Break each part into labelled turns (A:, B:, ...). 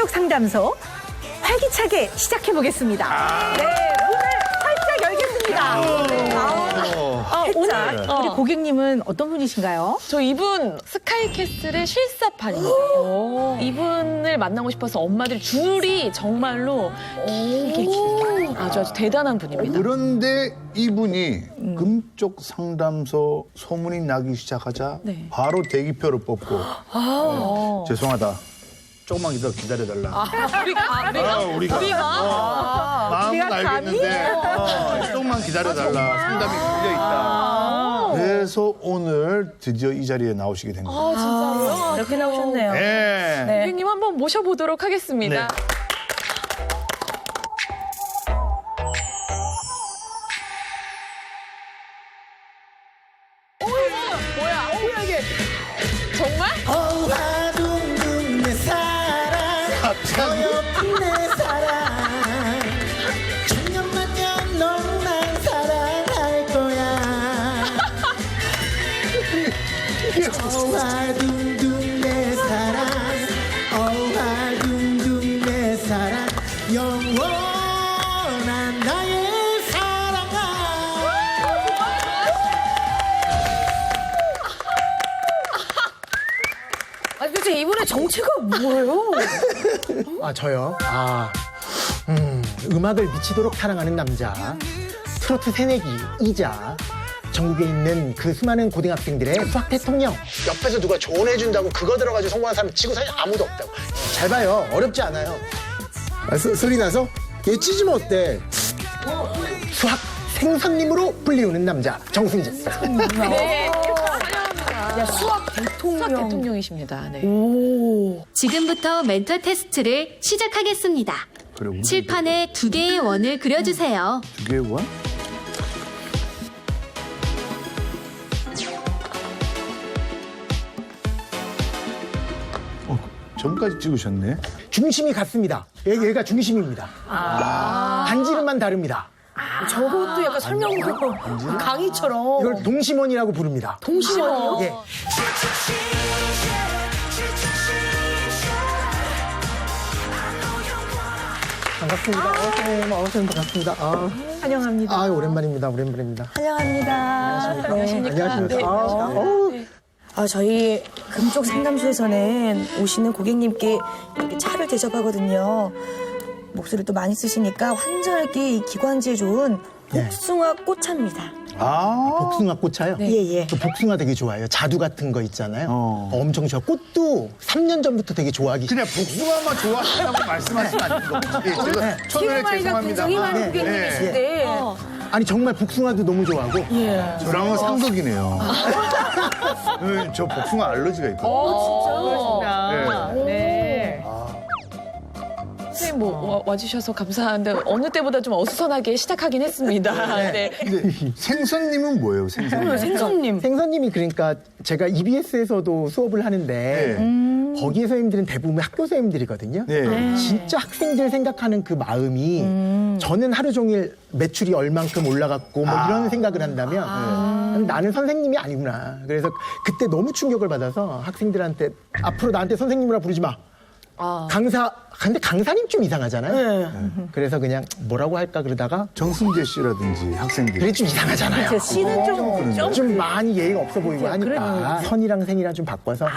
A: 금쪽 상담소 활기차게 시작해 보겠습니다. 네, 문을 활짝 열겠습니다. 오늘 우리 고객님은 어떤 분이신가요?
B: 저 이분 스카이캐슬의 실사판입니다. 이분을 만나고 싶어서 엄마들 줄이 정말로 이게 아주 대단한 분입니다.
C: 그런데 이분이 금쪽 상담소 소문이 나기 시작하자
B: 네.
C: 바로 대기표를 뽑고 죄송하다. 조금만 더 기다려달라. 우리가 마음은 알겠는데 조금만 기다려달라. 상담이 풀려 있다. 그래서 오늘 드디어 이 자리에 나오시게 된 거예요.
B: 진짜로요?
A: 이렇게 나오셨네요.
C: 네.
B: 고객님 한번 모셔보도록 하겠습니다.
C: 네.
B: 정말?
D: 어와둥둥 내 사랑 어여쁜 내 사랑 천년만년 너만 사랑할 거야 어와둥둥 내 사랑 어와둥둥 내 사랑 영원한 나의 사랑아
A: 아, 도대체 이분의 정체가 뭐예요?
D: 아, 저요? 음악을 미치도록 사랑하는 남자. 트로트 새내기이자 전국에 있는 그 수많은 고등학생들의 수학 대통령. 옆에서 누가 조언해준다고 그거 들어가지고 성공한 사람 치고 사실 아무도 없다고. 잘 봐요. 어렵지 않아요. 소리 나서? 얘 찢으면 어때? 수학 생선님으로 불리우는 남자. 정승재.
B: 네.
A: 야, 수학 대통령.
B: 수학 대통령이십니다. 네.
E: 지금부터 멘탈 테스트를 시작하겠습니다.
C: 그래,
E: 칠판에 2개의 원을 그려주세요.
C: 두 개의 원? 전까지 찍으셨네.
D: 중심이 같습니다. 얘가 중심입니다. 반지름만 다릅니다.
A: 저것도 약간 설명 강의처럼.
D: 이걸 동심원이라고 부릅니다.
A: 동심원이요?
D: 예. 반갑습니다. 선생님 반갑습니다.
A: 환영합니다.
D: 오랜만입니다.
A: 환영합니다.
D: 안녕하십니까.
F: 저희 금쪽 상담소에서는 오시는 고객님께 이렇게 차를 대접하거든요. 목소리를 또 많이 쓰시니까 환절기 이 기관지에 좋은 복숭아 꽃차입니다.
D: 복숭아 꽃차요?
F: 예.
D: 저 복숭아 되게 좋아해요. 자두 같은 거 있잖아요. 엄청 좋아. 꽃도 3년 전부터 되게 좋아하기
C: 그냥 복숭아만 좋아한다고 말씀하시면 안 돼요. 제가 첫눈에 죄송합니다.
A: 굉장히 많은
D: 네.
A: 고객님이신데.
D: 아니 정말 복숭아도 너무 좋아하고
C: 저랑은 상극이네요. 네, 저 복숭아 알러지가 있거든요.
B: 네. 선생님 와주셔서 감사한데 어느 때보다 좀 어수선하게 시작하긴 했습니다. 네.
C: 근데 생선님은 뭐예요, 생선님?
A: 생선님.
D: 생선님이 그러니까 제가 EBS에서도 수업을 하는데 거기 선생님들은 대부분 학교 선생님들이거든요.
C: 네.
D: 진짜 학생들 생각하는 그 마음이 저는 하루 종일 매출이 얼만큼 올라갔고 뭐 이런 생각을 한다면 나는 선생님이 아니구나. 그래서 그때 너무 충격을 받아서 학생들한테 앞으로 나한테 선생님이라 부르지 마. 근데 강사님 좀 이상하잖아요. 그래서 그냥 뭐라고 할까 그러다가
C: 정승재 씨라든지 학생들.
D: 그게 좀 이상하잖아요.
A: 제 씨는
D: 좀 많이 예의가 없어 보이고 하니까 선이랑 생이랑 좀 바꿔서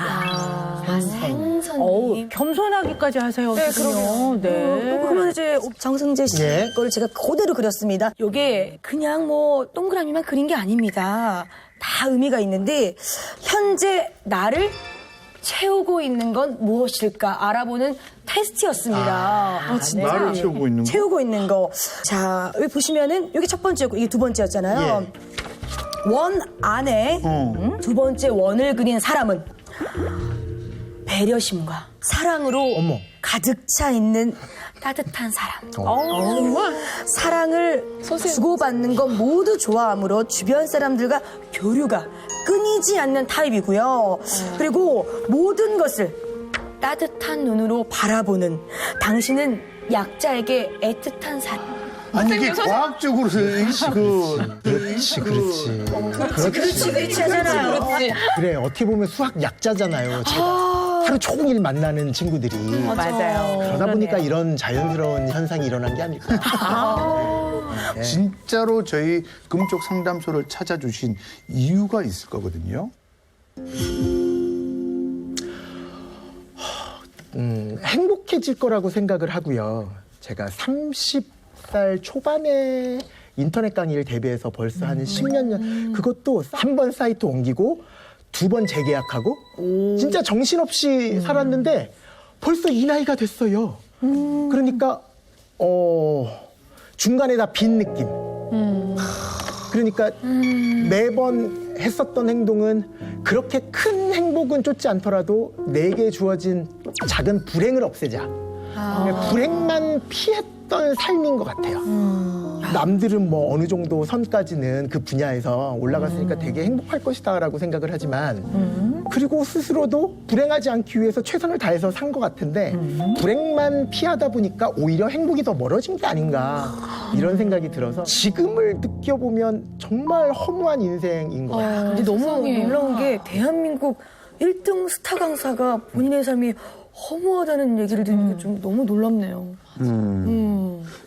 A: 어우, 겸손하기까지 하세요.
F: 네,
A: 그럼요. 네.
F: 그러면 이제 정승재 씨
D: 예.
F: 거를 제가 그대로 그렸습니다. 요게 그냥 뭐 동그라미만 그린 게 아닙니다. 다 의미가 있는데 현재 나를 채우고 있는 건 무엇일까 알아보는 테스트였습니다.
C: 나를 채우고 있는 거?
F: 채우고 있는 거. 자, 여기 보시면은 여기 첫 번째였고 이게 두 번째였잖아요. 원 안에 두 번째 원을 그린 사람은 배려심과 사랑으로
D: 어머.
F: 가득 차 있는 따뜻한 사람. 사랑을 주고받는 건 모두 좋아하므로 주변 사람들과 교류가 끊이지 않는 타입이고요. 그리고 모든 것을 따뜻한 눈으로 바라보는 당신은 약자에게 애틋한 사람.
C: 아니 이게 과학적으로
D: 그렇지
F: 그렇지 하잖아요.
D: 그래 어떻게 보면 수학 약자잖아요 제가 하루 종일 만나는 친구들이
A: 맞아요.
D: 그러다 보니까 이런 자연스러운 현상이 일어난 게 아닐까. 네.
C: 진짜로 저희 금쪽 상담소를 찾아주신 이유가 있을 거거든요.
D: 행복해질 거라고 생각을 하고요. 제가 30살 초반에 인터넷 강의를 대비해서 벌써 한 10년 전 그것도 한 번 사이트 옮기고 2번 재계약하고 진짜 정신없이 살았는데 벌써 이 나이가 됐어요. 그러니까 중간에 다 빈 느낌. 그러니까 매번 했었던 행동은 그렇게 큰 행복은 쫓지 않더라도 내게 주어진 작은 불행을 없애자. 불행만 피했던 삶인 것 같아요. 남들은 뭐 어느 정도 선까지는 그 분야에서 올라갔으니까 되게 행복할 것이다라고 생각을 하지만 그리고 스스로도 불행하지 않기 위해서 최선을 다해서 산 것 같은데 불행만 피하다 보니까 오히려 행복이 더 멀어진 게 아닌가 이런 생각이 들어서 지금을 느껴보면 정말 허무한 인생인 것 같아요.
F: 근데 너무
B: 세상에.
F: 놀라운 게 대한민국 1등 스타 강사가 본인의 삶이 허무하다는 얘기를 듣는 게 좀 너무 놀랍네요.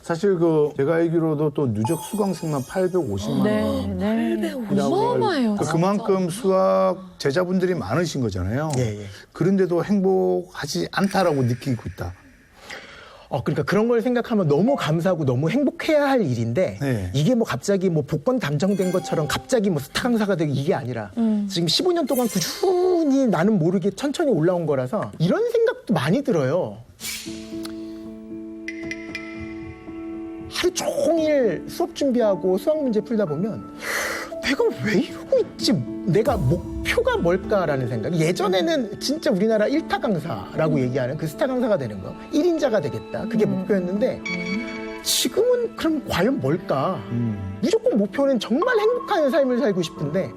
C: 사실 제가 알기로도 또 누적 수강생만 850만 원.
A: 네.
B: 어마어마해요. 진짜.
C: 그만큼 수학 제자분들이 많으신 거잖아요.
D: 예.
C: 그런데도 행복하지 않다라고 느끼고 있다.
D: 그러니까 그런 걸 생각하면 너무 감사하고 너무 행복해야 할 일인데
C: 네.
D: 이게 뭐 갑자기 뭐 복권 담정된 것처럼 갑자기 뭐 스타 강사가 되고 이게 아니라 지금 15년 동안 꾸준히 나는 모르게 천천히 올라온 거라서 이런 생각도 많이 들어요. 하루 종일 수업 준비하고 수학 문제 풀다 보면 내가 왜 이러고 있지? 내가 목표가 뭘까라는 생각. 예전에는 진짜 우리나라 1타 강사라고 얘기하는 그 스타 강사가 되는 거. 1인자가 되겠다. 그게 목표였는데 지금은 그럼 과연 뭘까? 무조건 목표는 정말 행복한 삶을 살고 싶은데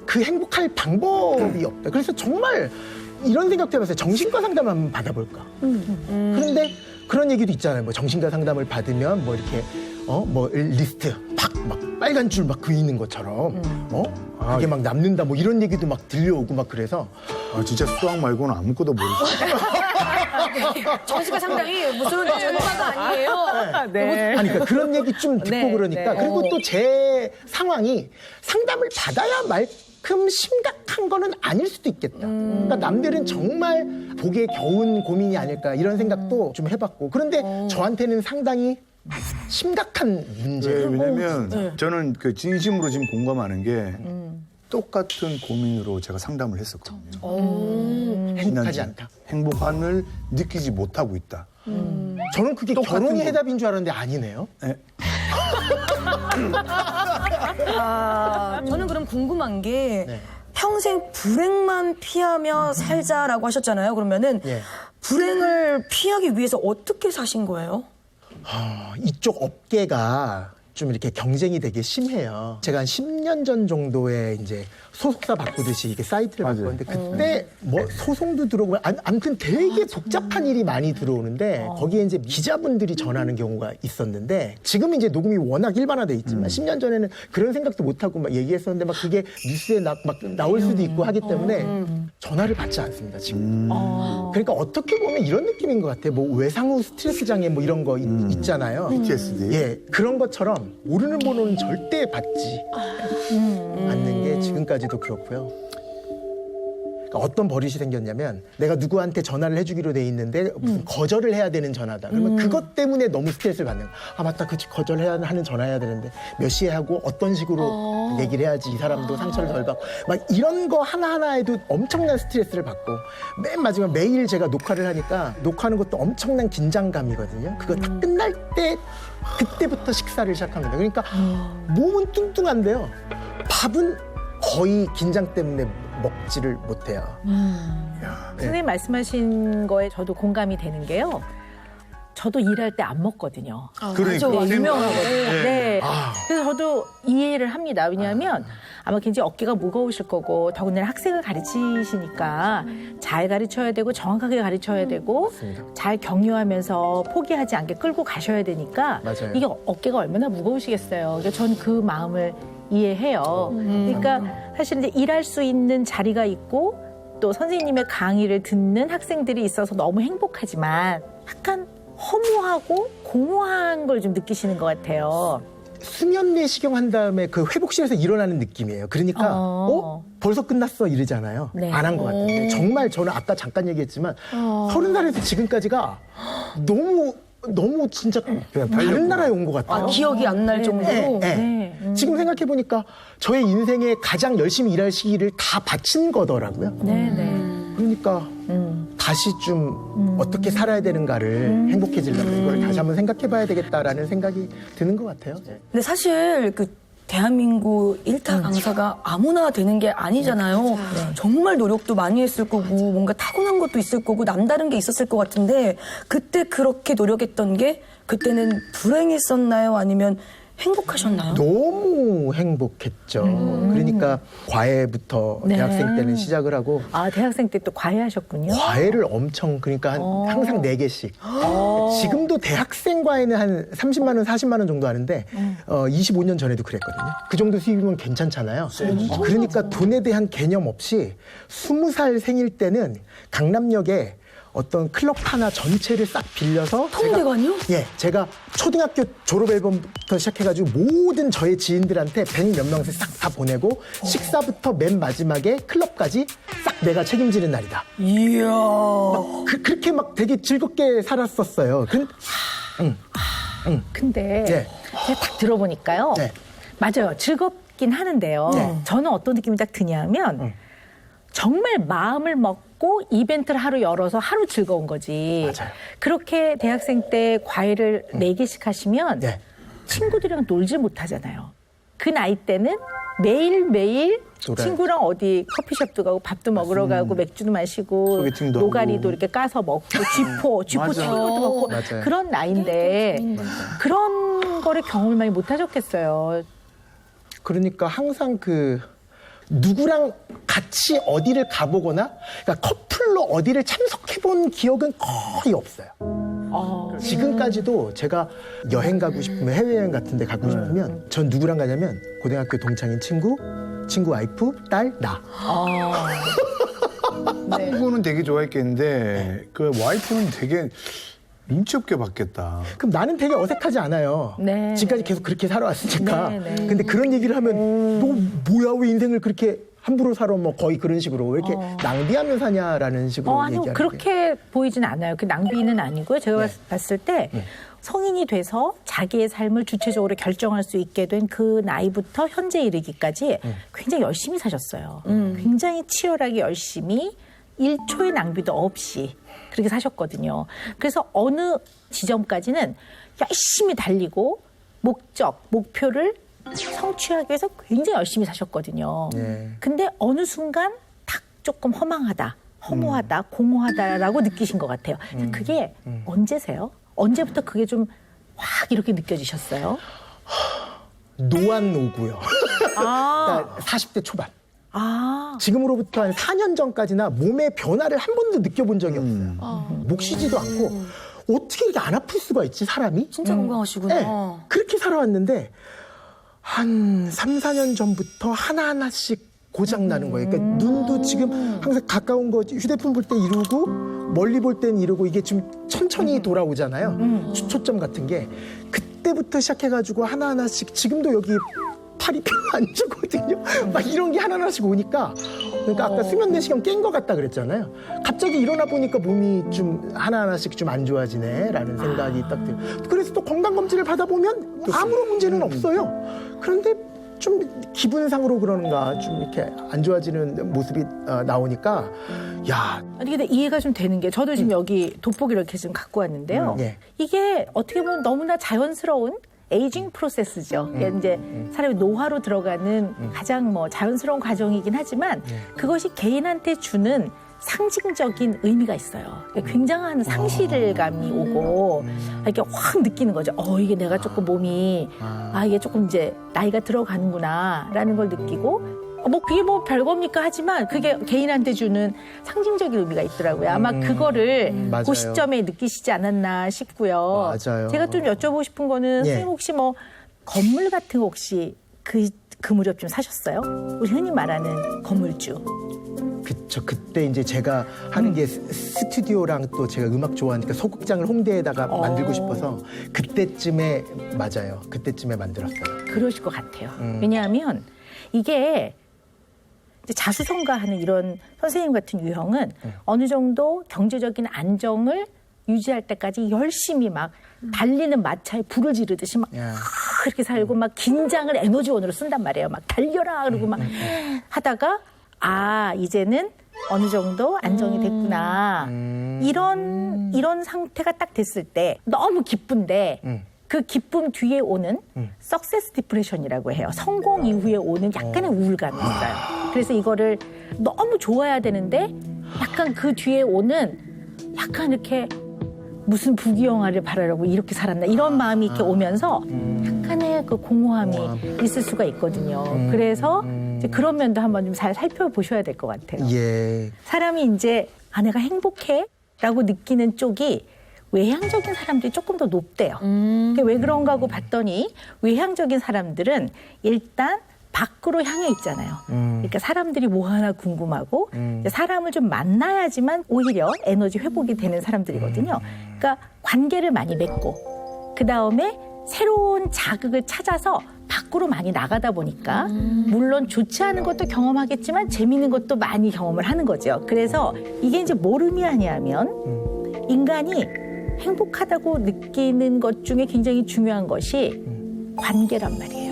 D: 그 행복할 방법이 없다. 그래서 정말 이런 생각도 해봤어요. 정신과 상담을 한번 받아볼까? 그런데 그런 얘기도 있잖아요. 뭐 정신과 상담을 받으면 뭐 이렇게 뭐 리스트 막 빨간 줄 막 그리는 것처럼 그게 막 남는다 뭐 이런 얘기도 막 들려오고 막 그래서
C: 진짜 수학 말고는 아무것도 모르시죠.
F: 정신과 상담이 무슨 전문가가 아니에요.
A: 네.
D: 아니 그러니까 그런 얘기 좀 듣고
A: 네,
D: 그러니까
A: 네.
D: 그리고 또 제 상황이 상담을 받아야 말끔 심각한 거는 아닐 수도 있겠다. 그러니까 남들은 정말 보기에 겨운 고민이 아닐까 이런 생각도 좀 해봤고 그런데 저한테는 상당히 심각한 문제예요.
C: 왜냐면 저는 그 진심으로 지금 공감하는 게 똑같은 고민으로 제가 상담을 했었거든요.
D: 행복하지
C: 지난주에.
D: 않다.
C: 행복함을 느끼지 못하고 있다.
D: 저는 그게
C: 똑같은
D: 결혼이
C: 거.
D: 해답인 줄 알았는데 아니네요.
C: 네.
F: 저는 그럼 궁금한 게
D: 네.
F: 평생 불행만 피하며 살자라고 하셨잖아요. 그러면은
D: 예.
F: 불행을 피하기 위해서 어떻게 사신 거예요?
D: 이쪽 업계가 좀 이렇게 경쟁이 되게 심해요. 제가 한 10년 전 정도에 이제 소속사 바꾸듯이 이게 사이트를
C: 맞아요.
D: 바꿨는데 그때 뭐 소송도 들어오고 아무튼 되게 복잡한 일이 많이 들어오는데 거기에 이제 기자분들이 전하는 경우가 있었는데 지금 이제 녹음이 워낙 일반화돼 있지만 10년 전에는 그런 생각도 못 하고 막 얘기했었는데 막 그게 뉴스에 막 나올 수도 있고 하기 때문에 전화를 받지 않습니다 지금. 그러니까 어떻게 보면 이런 느낌인 것 같아요. 뭐 외상후 스트레스 장애 뭐 이런 거 있잖아요.
C: PTSD.
D: 예, 그런 것처럼 모르는 번호는 절대 받지 않는 게 지금까지도 그렇고요. 그러니까 어떤 버릇이 생겼냐면 내가 누구한테 전화를 해주기로 돼 있는데 무슨 거절을 해야 되는 전화다. 그러면 그것 때문에 너무 스트레스를 받는 거야. 아 맞다, 그 거절해야 하는 전화해야 되는데 몇 시에 하고 어떤 식으로 얘기를 해야지 이 사람도 상처를 덜 받고 막 이런 거 하나하나에도 엄청난 스트레스를 받고 맨 마지막 매일 제가 녹화를 하니까 녹화하는 것도 엄청난 긴장감이거든요. 그거 다 끝날 때 그때부터 식사를 시작합니다. 그러니까 몸은 뚱뚱한데요. 밥은 거의 긴장 때문에 먹지를 못해요.
A: 선생님 말씀하신 거에 저도 공감이 되는 게요. 저도 일할 때 안 먹거든요.
C: 그러니까.
A: 네, 유명하거든요. 네.
D: 아.
A: 그래서 저도 이해를 합니다. 왜냐하면 아마 굉장히 어깨가 무거우실 거고 더군다나 학생을 가르치시니까 잘 가르쳐야 되고 정확하게 가르쳐야 되고
D: 맞습니다.
A: 잘 격려하면서 포기하지 않게 끌고 가셔야 되니까
D: 맞아요.
A: 이게 어깨가 얼마나 무거우시겠어요. 그러니까 전 그 마음을 이해해요. 그러니까 사실 이제 일할 수 있는 자리가 있고 또 선생님의 강의를 듣는 학생들이 있어서 너무 행복하지만 약간 허무하고 공허한 걸 좀 느끼시는 것 같아요.
D: 수면 내시경 한 다음에 그 회복실에서 일어나는 느낌이에요. 그러니까 벌써 끝났어 이러잖아요.
A: 네.
D: 안 한 것 같은데 정말 저는 아까 잠깐 얘기했지만 30살에서 지금까지가 너무 진짜 다른 나라에 온 것 같아요.
F: 기억이 안 날 정도로.
D: 네. 지금 생각해 보니까 저의 인생에 가장 열심히 일할 시기를 다 바친 거더라고요. 그러니까 다시 좀 어떻게 살아야 되는가를 행복해지려면 이걸 다시 한번 생각해봐야 되겠다라는 생각이 드는 것 같아요.
F: 근데 사실 그 대한민국 일타 강사가 아무나 되는 게 아니잖아요. 정말 노력도 많이 했을 거고 뭔가 타고난 것도 있을 거고 남다른 게 있었을 것 같은데 그때 그렇게 노력했던 게 그때는 불행했었나요? 아니면 행복하셨나요?
D: 너무 행복했죠. 그러니까 과외부터
A: 네.
D: 대학생 때는 시작을 하고
A: 아, 대학생 때 또 과외하셨군요.
D: 과외를 엄청 그러니까 항상 4개씩. 지금도 대학생 과외는 한 30만 원, 40만 원 정도 하는데 25년 전에도 그랬거든요. 그 정도 수입이면 괜찮잖아요. 그러니까 돈에 대한 개념 없이 20살 생일 때는 강남역에 어떤 클럽 하나 전체를 싹 빌려서
F: 통대관이요?
D: 제가 초등학교 졸업 앨범부터 시작해가지고 모든 저의 지인들한테 100몇 명씩 싹 다 보내고 식사부터 맨 마지막에 클럽까지 싹 내가 책임지는 날이다.
F: 이야.
D: 그렇게 막 되게 즐겁게 살았었어요.
A: 근데
D: 네.
A: 제가 딱 들어보니까요.
D: 네.
A: 맞아요. 즐겁긴 하는데요.
D: 네.
A: 저는 어떤 느낌이 딱 드냐면 정말 마음을 먹고 이벤트를 하루 열어서 하루 즐거운 거지.
D: 맞아요.
A: 그렇게 대학생 때 과외를 4개씩 하시면
D: 네.
A: 친구들이랑 놀지 못하잖아요. 그 나이 때는 매일매일
D: 놀아요.
A: 친구랑 어디 커피숍도 가고 밥도 먹으러 가고 맥주도 마시고
C: 소개팅도
A: 노가리도
C: 하고.
A: 이렇게 까서 먹고 쥐포
C: 맞아.
A: 튀는 것도 먹고
D: 맞아요.
A: 그런 나이인데 그런 거를 경험을 많이 못 하셨겠어요.
D: 그러니까 항상 그 누구랑 같이 어디를 가보거나 그러니까 커플로 어디를 참석해본 기억은 거의 없어요. 지금까지도 제가 여행 가고 싶으면 해외여행 같은 데 가고 싶으면 전 누구랑 가냐면 고등학교 동창인 친구 와이프, 딸, 나.
C: 친구는 되게 좋아했겠는데 그 와이프는 되게 눈치 없게 봤겠다.
D: 그럼 나는 되게 어색하지 않아요.
A: 네.
D: 지금까지 계속 그렇게 살아왔으니까.
A: 네, 네.
D: 근데 그런 얘기를 하면 너 뭐야 왜 인생을 그렇게 함부로 살아 뭐 거의 그런 식으로 왜 이렇게 낭비하며 사냐라는 식으로
A: 아니요,
D: 얘기하는 게.
A: 그렇게 보이진 않아요. 그 낭비는 아니고요. 제가 봤을 때 성인이 돼서 자기의 삶을 주체적으로 결정할 수 있게 된 그 나이부터 현재 이르기까지 굉장히 열심히 사셨어요. 굉장히 치열하게 열심히 1초의 낭비도 없이 그렇게 사셨거든요. 그래서 어느 지점까지는 열심히 달리고 목표를 성취하기 위해서 굉장히 열심히 사셨거든요.
D: 네.
A: 근데 어느 순간 딱 조금 허망하다, 허무하다, 공허하다라고 느끼신 것 같아요. 그게 언제세요? 언제부터 그게 좀 확 이렇게 느껴지셨어요?
D: 노안 오고요.
A: 아,
D: 그러니까 40대 초반. 지금으로부터 한 4년 전까지나 몸의 변화를 한 번도 느껴본 적이 없어요. 목 쉬지도 않고 어떻게 이렇게 안 아플 수가 있지 사람이?
F: 진짜 건강하시구나.
D: 그렇게 살아왔는데 한 3, 4년 전부터 하나하나씩 고장나는 거예요. 그러니까 눈도 지금 항상 가까운 거 휴대폰 볼 때 이러고 멀리 볼 때는 이러고 이게 좀 천천히 돌아오잖아요. 초점 같은 게. 그때부터 시작해가지고 하나하나씩 지금도 여기 팔이 별로 안 좋거든요. 막 이런 게 하나하나씩 오니까 그러니까 아까 수면 내시경 깬 것 같다 그랬잖아요. 갑자기 일어나 보니까 몸이 좀 하나하나씩 좀 안 좋아지네라는 생각이 딱 들어요. 그래서 또 건강검진을 받아보면 아무런 문제는 없어요. 그런데 좀 기분상으로 그러는가 좀 이렇게 안 좋아지는 모습이 나오니까 야
A: 아니 근데 이해가 좀 되는 게 저도 지금 여기 돋보기를 이렇게 지금 갖고 왔는데요.
D: 예.
A: 이게 어떻게 보면 너무나 자연스러운 에이징 프로세스죠. 이제 사람이 노화로 들어가는 가장 뭐 자연스러운 과정이긴 하지만 그것이 개인한테 주는 상징적인 의미가 있어요. 굉장한 상실감이 오고 이렇게 확 느끼는 거죠. 이게 내가 조금 몸이 이게 조금 이제 나이가 들어가는구나라는 걸 느끼고 뭐 그게 뭐 별겁니까 하지만 그게 개인한테 주는 상징적인 의미가 있더라고요. 아마 그거를
D: 맞아요.
A: 그 시점에 느끼시지 않았나 싶고요.
D: 맞아요.
A: 제가 좀 여쭤보고 싶은 거는
D: 예.
A: 선생님 혹시 뭐 건물 같은 거 혹시 그 무렵 좀 사셨어요? 우리 흔히 말하는 건물주.
D: 그쵸. 그때 이제 제가 하는 게 스튜디오랑 또 제가 음악 좋아하니까 소극장을 홍대에다가 만들고 싶어서 그때쯤에 맞아요. 그때쯤에 만들었어요.
A: 그러실 것 같아요. 왜냐하면 이게 이제 자수성가하는 이런 선생님 같은 유형은 어느 정도 경제적인 안정을 유지할 때까지 열심히 막 달리는 마차에 불을 지르듯이 막
D: 야.
A: 그렇게 살고 막 긴장을 에너지원으로 쓴단 말이에요. 막 달려라 그러고 막 하다가 이제는 어느 정도 안정이 됐구나. 이런 상태가 딱 됐을 때 너무 기쁜데 그 기쁨 뒤에 오는 석세스 디프레션이라고 해요. 성공 이후에 오는 약간의 우울감이 있어요. 그래서 이거를 너무 좋아야 되는데 약간 그 뒤에 오는 약간 이렇게 무슨 부귀영화를 바라려고 이렇게 살았나 이런 마음이 이렇게 오면서 약간의 그 공허함이 있을 수가 있거든요. 그래서 이제 그런 면도 한번 좀 잘 살펴보셔야 될 것 같아요.
D: 예.
A: 사람이 이제 내가 행복해라고 느끼는 쪽이 외향적인 사람들이 조금 더 높대요. 그게 왜 그런가 하고 봤더니 외향적인 사람들은 일단 밖으로 향해 있잖아요. 그러니까 사람들이 뭐 하나 궁금하고 이제 사람을 좀 만나야지만 오히려 에너지 회복이 되는 사람들이거든요. 그러니까 관계를 많이 맺고 그다음에 새로운 자극을 찾아서 밖으로 많이 나가다 보니까 물론 좋지 않은 것도 경험하겠지만 재미있는 것도 많이 경험을 하는 거죠. 그래서 이게 이제 뭘 의미하냐면 인간이 행복하다고 느끼는 것 중에 굉장히 중요한 것이 관계란 말이에요.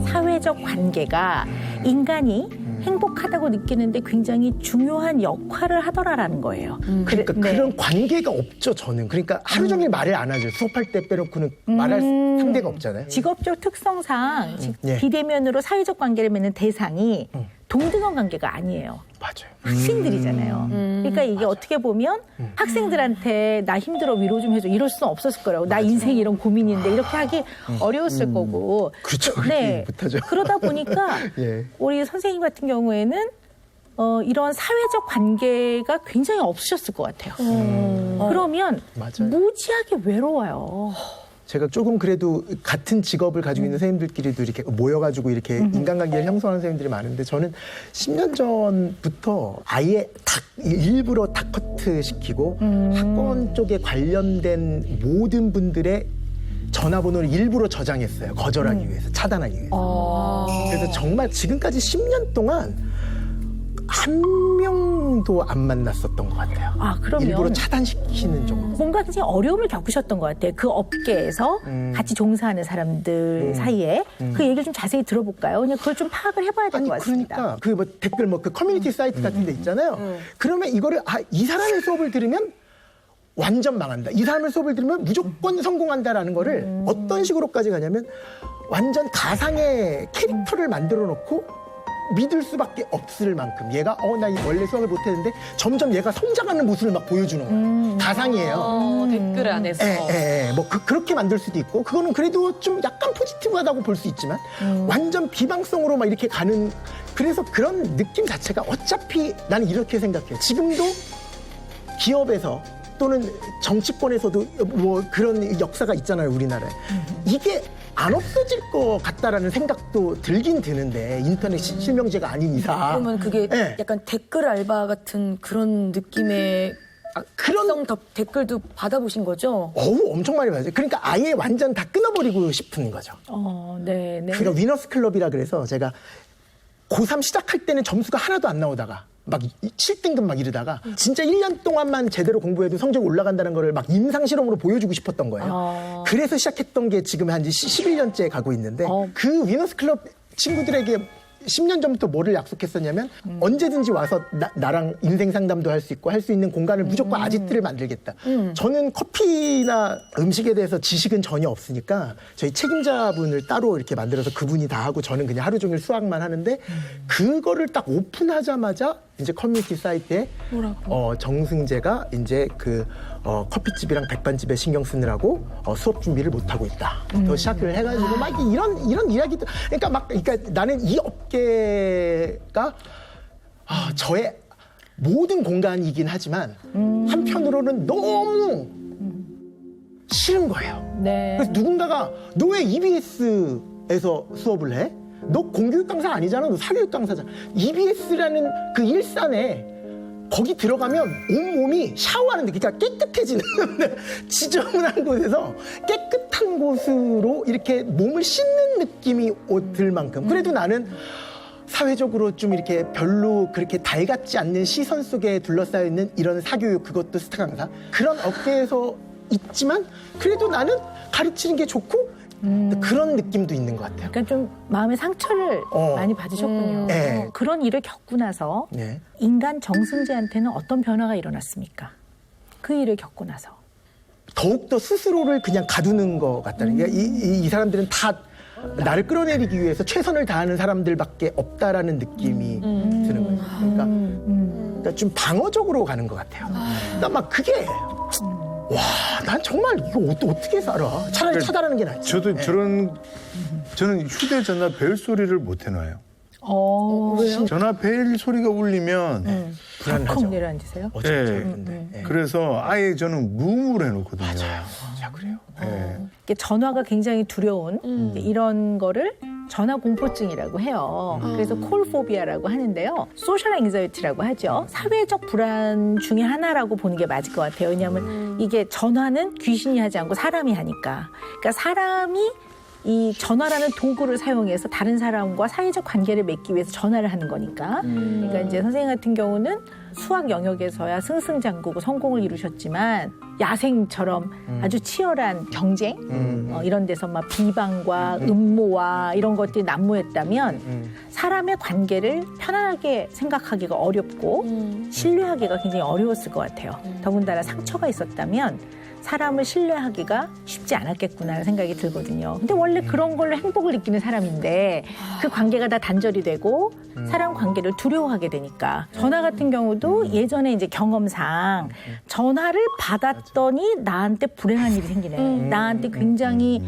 A: 사회적 관계가 인간이 행복하다고 느끼는데 굉장히 중요한 역할을 하더라라는 거예요.
D: 그러니까
A: 네.
D: 그런 관계가 없죠, 저는. 그러니까 하루 종일 말을 안 하죠. 수업할 때 빼놓고는 말할 상대가 없잖아요.
A: 직업적 특성상
D: 예.
A: 비대면으로 사회적 관계를 맺는 대상이 동등한 관계가 아니에요.
D: 맞아요.
A: 학생들이잖아요. 그러니까 이게 어떻게 보면 학생들한테 나 힘들어 위로 좀 해줘 이럴 수는 없었을 거라고. 나 인생 이런 고민인데 이렇게 하기 어려웠을 거고.
D: 그렇죠. 그렇게 못하죠.
A: 그러다 보니까
D: 예.
A: 우리 선생님 같은 경우에는 이런 사회적 관계가 굉장히 없으셨을 것 같아요. 그러면
D: 맞아요.
A: 무지하게 외로워요.
D: 제가 조금 그래도 같은 직업을 가지고 있는 선생님들끼리도 이렇게 모여가지고 이렇게 인간관계를 형성하는 선생님들이 많은데 저는 10년 전부터 아예 일부러 다커트 시키고 학원 쪽에 관련된 모든 분들의 전화번호를 일부러 저장했어요. 거절하기 위해서, 차단하기 위해서. 그래서 정말 지금까지 10년 동안 한 명도 안 만났었던 것 같아요.
A: 그러면
D: 일부러 차단시키는 정도.
A: 뭔가 굉장히 어려움을 겪으셨던 것 같아요. 그 업계에서 같이 종사하는 사람들 사이에 그 얘기를 좀 자세히 들어볼까요? 그냥 그걸 좀 파악을 해봐야 될 것 같습니다.
D: 그러니까 그 뭐 댓글 그 커뮤니티 사이트 같은 데 있잖아요. 그러면 이거를 이 사람의 수업을 들으면 완전 망한다. 이 사람의 수업을 들으면 무조건 성공한다라는 거를 어떤 식으로까지 가냐면 완전 가상의 캐릭터를 만들어 놓고 믿을 수밖에 없을 만큼 얘가 나 원래 수학을 못했는데 점점 얘가 성장하는 모습을 막 보여주는 거예요. 가상이에요.
B: 댓글 안에서.
D: 뭐 그렇게 만들 수도 있고 그거는 그래도 좀 약간 포지티브하다고 볼 수 있지만 완전 비방성으로 막 이렇게 가는 그래서 그런 느낌 자체가 어차피 나는 이렇게 생각해요. 지금도 기업에서 또는 정치권에서도 뭐 그런 역사가 있잖아요, 우리나라에. 이게 안 없어질 것 같다라는 생각도 들긴 드는데 인터넷 실명제가 아닌 이상.
F: 그러면 그게
D: 네.
F: 약간 댓글 알바 같은 그런 느낌의 그런 댓글도 받아보신 거죠?
D: 엄청 많이 받아요. 그러니까 아예 완전 다 끊어버리고 싶은 거죠.
A: 네.
D: 그러니까 위너스 클럽이라 그래서 제가 고3 시작할 때는 점수가 하나도 안 나오다가 막 7등급 막 이러다가 진짜 1년 동안만 제대로 공부해도 성적이 올라간다는 거를 막 임상실험으로 보여주고 싶었던 거예요. 그래서 시작했던 게 지금 한 11년째 가고 있는데 그 위너스 클럽 친구들에게 10년 전부터 뭐를 약속했었냐면 언제든지 와서 나랑 인생 상담도 할 수 있고 할 수 있는 공간을 무조건 아지트를 만들겠다. 저는 커피나 음식에 대해서 지식은 전혀 없으니까 저희 책임자분을 따로 이렇게 만들어서 그분이 다 하고 저는 그냥 하루 종일 수학만 하는데 그거를 딱 오픈하자마자 이제 커뮤니티 사이트에 정승재가 이제 그 커피집이랑 백반집에 신경 쓰느라고 수업 준비를 못 하고 있다. 더 시작을 해가지고 막 이런 이야기들. 그러니까 나는 이 업계가 저의 모든 공간이긴 하지만 한편으로는 너무 싫은 거예요.
A: 네.
D: 그래서 누군가가 너 왜 EBS에서 수업을 해? 너 공교육 당사 아니잖아. 너 사교육 당사잖아. EBS라는 그 일산에 거기 들어가면 온몸이 샤워하는 데 그러니까 깨끗해지는 지저분한 곳에서 깨끗한 곳으로 이렇게 몸을 씻는 느낌이 들 만큼 그래도 나는 사회적으로 좀 이렇게 별로 그렇게 달갑지 않는 시선 속에 둘러싸여 있는 이런 사교육 그것도 스타 강사 그런 업계에서 있지만 그래도 나는 가르치는 게 좋고 그런 느낌도 있는 것 같아요.
A: 그러니까 좀 마음의 상처를 많이 받으셨군요.
D: 네.
A: 그런 일을 겪고 나서
D: 네.
A: 인간 정승재한테는 어떤 변화가 일어났습니까? 그 일을 겪고 나서.
D: 더욱더 스스로를 그냥 가두는 것 같다는 게 이 사람들은 다 나를 끌어내리기 위해서 최선을 다하는 사람들밖에 없다라는 느낌이 드는 거예요. 그러니까 좀 방어적으로 가는 것 같아요. 난 막 그게 와, 난 정말 이거 어떻게 살아? 차라리 차단하는 게 낫지.
C: 저도 저는 휴대전화 벨 소리를 못 해놔요.
A: 왜요?
C: 전화 벨 소리가 울리면
A: 덜컥 내려앉으세요?
C: 그래서 아예 저는 무음으로 해놓거든요.
D: 자, 그래요?
A: 이게 전화가 굉장히 두려운 이런 거를 전화 공포증이라고 해요. 그래서 콜포비아라고 하는데요. 소셜 앵자이티라고 하죠. 사회적 불안 중에 하나라고 보는 게 맞을 것 같아요. 왜냐하면 이게 전화는 귀신이 하지 않고 사람이 하니까. 그러니까 사람이 이 전화라는 도구를 사용해서 다른 사람과 사회적 관계를 맺기 위해서 전화를 하는 거니까. 그러니까 이제 선생님 같은 경우는 수학 영역에서야 승승장구고 성공을 이루셨지만 야생처럼 아주 치열한 경쟁 이런 데서 막 비방과 음모와 이런 것들이 난무했다면 사람의 관계를 편안하게 생각하기가 어렵고 신뢰하기가 굉장히 어려웠을 것 같아요. 더군다나 상처가 있었다면 사람을 신뢰하기가 쉽지 않았겠구나라는 생각이 들거든요. 근데 원래 그런 걸로 행복을 느끼는 사람인데 그 관계가 다 단절이 되고 사람 관계를 두려워하게 되니까 전화 같은 경우도 예전에 이제 경험상 전화를 받았더니 나한테 불행한 일이 생기네. 나한테 굉장히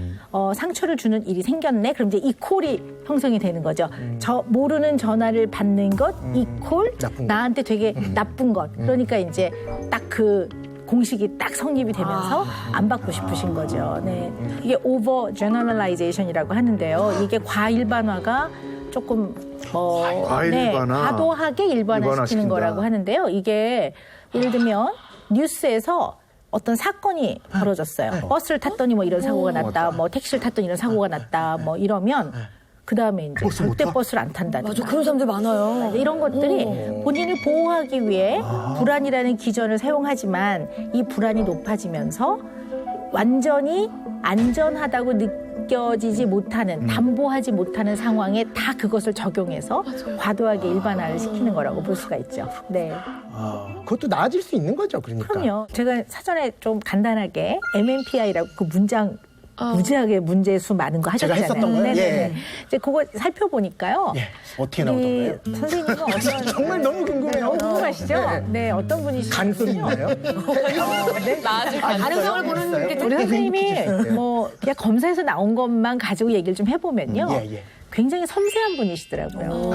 A: 상처를 주는 일이 생겼네. 그럼 이제 이 콜이 형성이 되는 거죠. 저 모르는 전화를 받는 것, 이 콜, 나한테 되게 나쁜 것. 그러니까 이제 딱 그 공식이 딱 성립이 되면서 안 받고 싶으신 거죠. 네. 이게 오버 제너럴라이제이션이라고 하는데요. 이게 과일반화가 조금
C: 과일반화.
A: 과도하게 일반화시키는 거라고 하는데요. 이게 예를 들면 뉴스에서 어떤 사건이 벌어졌어요. 버스를 탔더니 뭐 이런 사고가 났다. 뭐 택시를 탔더니 이런 사고가 났다. 뭐 이러면 그 다음에 이제 절대 버스를 안 탄다든가.
F: 맞아, 그런 사람들 많아요.
A: 이런 것들이 본인을 보호하기 위해 불안이라는 기전을 사용하지만 이 불안이 높아지면서 완전히 안전하다고 느껴지지 못하는, 담보하지 못하는 상황에 다 그것을 적용해서 과도하게 일반화를 시키는 거라고 볼 수가 있죠. 네.
D: 그것도 나아질 수 있는 거죠, 그러니까.
A: 그럼요. 제가 사전에 좀 간단하게 MMPI라고 그 문장 무지하게 문제수 많은 거 하셨잖아요.
D: 제가 했었던 거예요?
A: 네네. 이제 그거 살펴보니까
D: 예. 어떻게 나오던가요?
A: 선생님은 어떤
D: 정말 너무 궁금해요.
A: 궁금하시죠? 네, 어떤 분이시죠?
D: 간소리인가요?
B: 나아질
F: 가능성을 보는 게
A: 우리 선생님이 뭐 그냥 검사에서 나온 것만 가지고 얘기를 좀 해보면요. 굉장히 섬세한 분이시더라고요.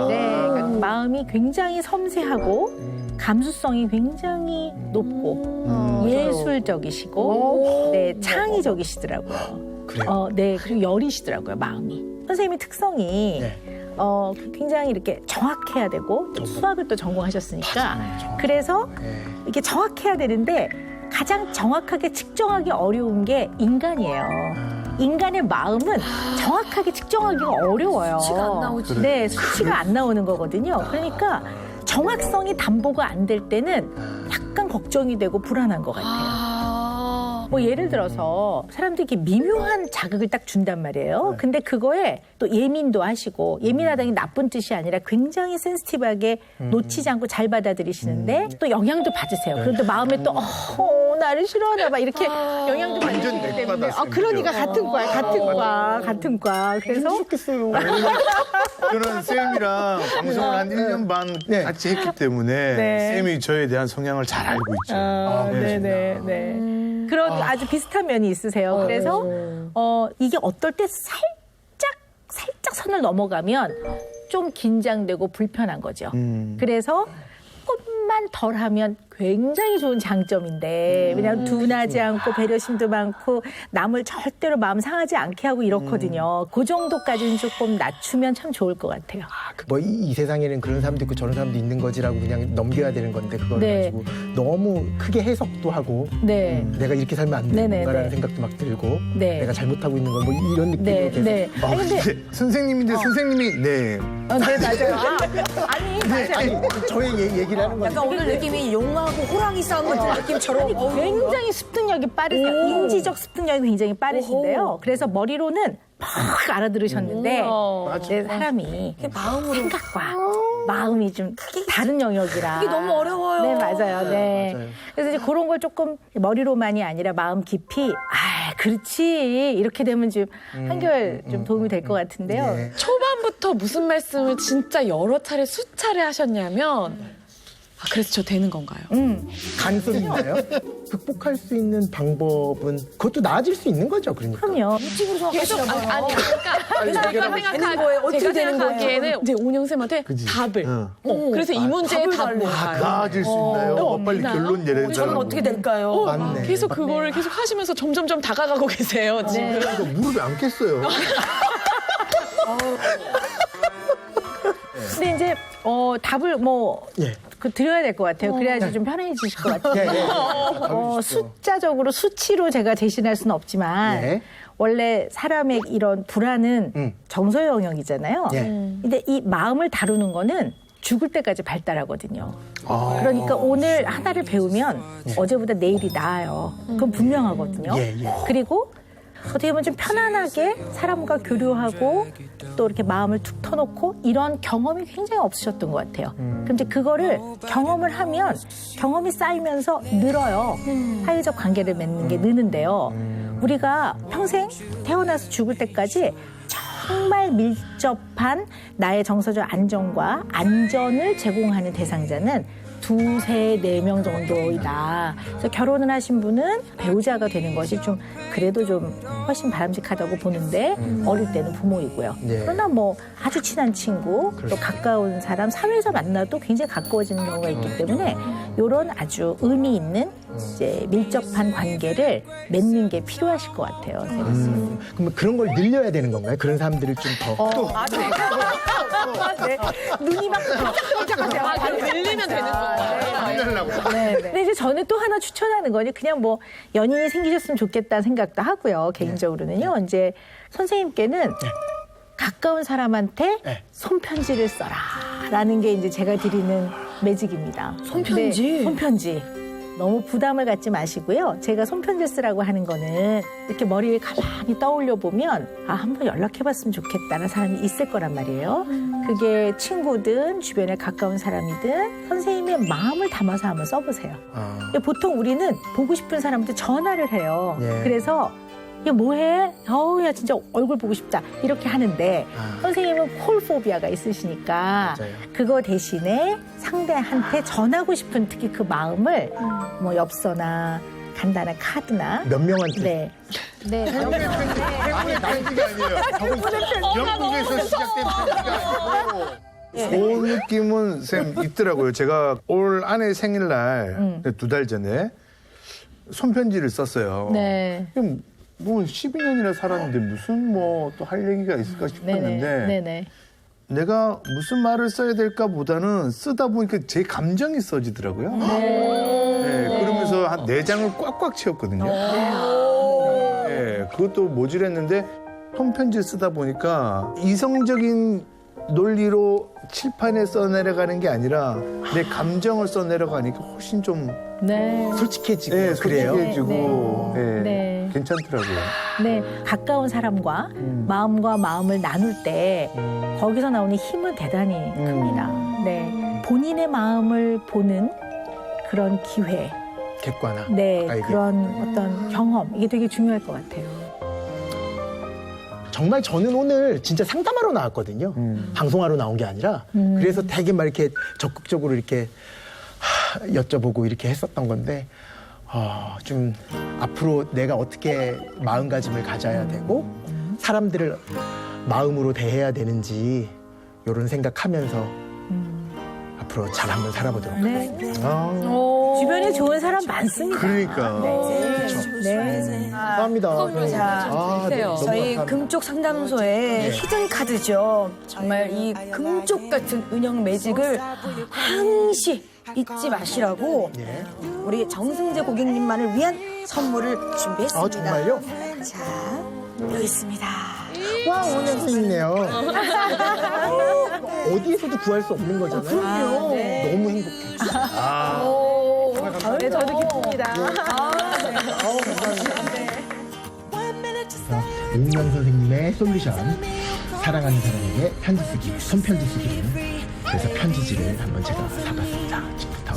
A: 네, 그러니까 마음이 굉장히 섬세하고 감수성이 굉장히 높고 예술적이시고 네, 창의적이시더라고요.
D: 그래요?
A: 네, 그리고 여리시더라고요, 마음이. 선생님의 특성이 굉장히 이렇게 정확해야 되고 또 수학을 또 전공하셨으니까 그래서 이렇게 정확해야 되는데 가장 정확하게 측정하기 어려운 게 인간이에요. 인간의 마음은 정확하게 측정하기가 어려워요.
F: 수치가 안 나오지.
A: 네, 수치가 안 나오는 거거든요. 그러니까 정확성이 담보가 안 될 때는 약간 걱정이 되고 불안한 것 같아요. 뭐 예를 들어서 사람들이 이렇게 미묘한 자극을 딱 준단 말이에요. 근데 그거에 또 예민도 하시고 예민하다는 게 나쁜 뜻이 아니라 굉장히 센시티브하게 놓치지 않고 잘 받아들이시는데 또 영향도 받으세요. 그런데 마음에 또 나를 싫어하나 봐 이렇게 영향도 받으시기 때문에 그러니까 같은 과 그래서
D: 좋겠어요.
C: 저는 쌤이랑 방송을 한 1년 반 같이 했기 때문에 쌤이 저에 대한 성향을 잘 알고 있죠.
A: 네네네. 그런 아주 비슷한 면이 있으세요. 그래서 이게 어떨 때 살짝 선을 넘어가면 좀 긴장되고 불편한 거죠. 그래서 조금만 덜 하면 굉장히 좋은 장점인데 왜냐하면 둔하지 않고 배려심도 많고 남을 절대로 마음 상하지 않게 하고 이렇거든요. 그 정도까지는 조금 낮추면 참 좋을 것 같아요.
D: 뭐 이 세상에는 그런 사람도 있고 저런 사람도 있는 거지라고 그냥 넘겨야 되는 건데 그걸
A: 네.
D: 가지고 너무 크게 해석도 하고
A: 네.
D: 내가 이렇게 살면 안
A: 네네,
D: 되는가라는
A: 네.
D: 생각도 막 들고
A: 네.
D: 내가 잘못하고 있는 건 뭐 이런 느낌으로
A: 네,
D: 계속
A: 네. 아니, 근데
C: 선생님인데 선생님이 네.
A: 네, 맞아요. 아니, 맞아요.
D: 아니 저의 얘기를 하는 건데
F: 약간 오늘 느낌이 용하고 호랑이 싸움 같은 느낌처럼.
A: 굉장히 습득력이 빠르세요. 인지적 습득력이 굉장히 빠르신데요. 그래서 머리로는 팍 알아들으셨는데 내 사람이
F: 마음으로.
A: 생각과 마음이 좀 다른 영역이라.
F: 이게 너무 어려워요.
A: 네, 맞아요. 네.
D: 맞아요.
A: 그래서 이제 그런 걸 조금 머리로만이 아니라 마음 깊이 그렇지. 이렇게 되면 좀 한결 좀 도움이 될 것 같은데요.
D: 네.
B: 초반부터 무슨 말씀을 진짜 여러 차례 수차례 하셨냐면 그래서 저 되는 건가요?
D: 간섭인가요? 극복할 수 있는 방법은 그것도 나아질 수 있는 거죠, 그러니까.
A: 그럼요.
B: 계속 아니
F: 되는 거예요? 어떻게
B: 제가
F: 되는
B: 생각하기에는 이제 온영 쌤한테 답을. 그래서 이 문제의 답을 뭘까요?
C: 나아질 수 있나요? 빨리 결론 내려야
F: 저는 어떻게 될까요?
D: 맞네.
B: 계속 그거를 계속 하시면서 점점점 다가가고 계세요. 지금.
C: 이거 무릎에 앉겠어요.
A: 근데 이제 답을
D: 예.
A: 드려야 될 것 같아요. 그래야지 좀 편해지실 것 같아요.
D: 네, 네.
A: 숫자적으로 수치로 제가 대신할 수는 없지만
D: 네.
A: 원래 사람의 이런 불안은 정서의 영역이잖아요.
D: 네.
A: 근데 이 마음을 다루는 거는 죽을 때까지 발달하거든요. 그러니까 오늘 하나를 배우면 어제보다 내일이 나아요. 그건 분명하거든요.
D: 예, 예.
A: 그리고 어떻게 보면 좀 편안하게 사람과 교류하고 또 이렇게 마음을 툭 터놓고 이런 경험이 굉장히 없으셨던 것 같아요. 그럼 이제 그거를 경험을 하면 경험이 쌓이면서 늘어요. 사회적 관계를 맺는 게 느는데요. 우리가 평생 태어나서 죽을 때까지 정말 밀접한 나의 정서적 안정과 안전을 제공하는 대상자는 2, 3, 4명 정도이다. 그래서 결혼을 하신 분은 배우자가 되는 것이 좀 그래도 좀 훨씬 바람직하다고 보는데 어릴 때는 부모이고요.
D: 네.
A: 그러나 뭐 아주 친한 친구 또 가까운 사람 사회에서 만나도 굉장히 가까워지는 경우가 있기 때문에 이런 아주 의미 있는 이제 밀접한 관계를 맺는 게 필요하실 것 같아요.
D: 그럼 그런 걸 늘려야 되는 건가요? 그런 사람들을 좀 더.
A: 네. 눈이 막 깜짝깜짝하세요.
B: 늘리면 되는 건가요?
A: 네. 근데 이제 저는 또 하나 추천하는 거니 그냥 뭐 연인이 생기셨으면 좋겠다는 생각도 하고요. 개인적으로는요. 이제 선생님께는 가까운 사람한테
D: 네.
A: 손편지를 써라라는 게 이제 제가 드리는 매직입니다.
F: 손편지?
A: 네, 손편지. 너무 부담을 갖지 마시고요. 제가 손편지 쓰라고 하는 거는 이렇게 머리에 가만히 떠올려 보면 한번 연락해봤으면 좋겠다는 사람이 있을 거란 말이에요. 그게 친구든 주변에 가까운 사람이든 선생님의 마음을 담아서 한번 써보세요. 보통 우리는 보고 싶은 사람한테 전화를 해요.
D: 예.
A: 그래서 야 뭐해? 야 진짜 얼굴 보고 싶다. 이렇게 하는데 선생님은 콜포비아가 있으시니까
D: 맞아요.
A: 그거 대신에 상대한테 전하고 싶은 특히 그 마음을 뭐 엽서나 간단한 카드나
D: 몇 명한테?
A: 네.
C: 행운의 편지가 아니에요. 영국에서 시작된 편지가 아니고. 그 느낌은 쌤 있더라고요. 제가 올 아내 생일날 2달 전에 손편지를 썼어요.
A: 네.
C: 그럼 뭐 12년이나 살았는데 무슨 뭐 또 할 얘기가 있을까 싶었는데
A: 네네.
C: 내가 무슨 말을 써야 될까 보다는 쓰다 보니까 제 감정이 써지더라고요. 네, 그러면서 한 4장을 꽉꽉 채웠거든요. 네, 그것도 모질했는데 손편지 쓰다 보니까 이성적인 논리로 칠판에 써내려가는 게 아니라 내 감정을 써내려가니까 훨씬 좀
A: 네.
D: 솔직해지고
C: 네,
D: 그래요?
C: 솔직해지고 네,
A: 네.
C: 괜찮더라고요.
A: 네, 가까운 사람과 마음과 마음을 나눌 때 거기서 나오는 힘은 대단히 큽니다. 네, 본인의 마음을 보는 그런 기회,
D: 객관화.
A: 네,
D: 알게.
A: 그런 어떤 경험 이게 되게 중요할 것 같아요.
D: 정말 저는 오늘 진짜 상담하러 나왔거든요. 방송하러 나온 게 아니라. 그래서 되게 막 이렇게 적극적으로 이렇게 여쭤보고 이렇게 했었던 건데, 좀 앞으로 내가 어떻게 마음가짐을 가져야 되고, 사람들을 마음으로 대해야 되는지, 이런 생각하면서 앞으로 잘 한번 살아보도록 하겠습니다.
A: 네. 주변에 좋은 사람 많습니다.
C: 그러니까.
A: 네.
D: 감사합니다.
F: 자,
B: 주세요.
D: 너무
F: 저희
D: 감사합니다.
F: 금쪽 상담소의 히든 카드죠. 정말 이 금쪽 같은 은영 매직을 항시 잊지 마시라고 우리 정승재 고객님만을 위한 선물을 준비했습니다.
D: 아, 정말요?
F: 자, 여기 있습니다.
D: 와, 오늘도 있네요. 어디에서도 구할 수 없는 거잖아요.
F: 그럼요.
D: 너무 행복해.
A: 네, 저도 기쁩니다.
D: 아우, 감사합니다. 오은영 선생님의 솔루션. 사랑하는 사람에게 편지 쓰기, 손편지 쓰기를. 그래서 편지지를 한번 제가 사봤습니다. 지금부터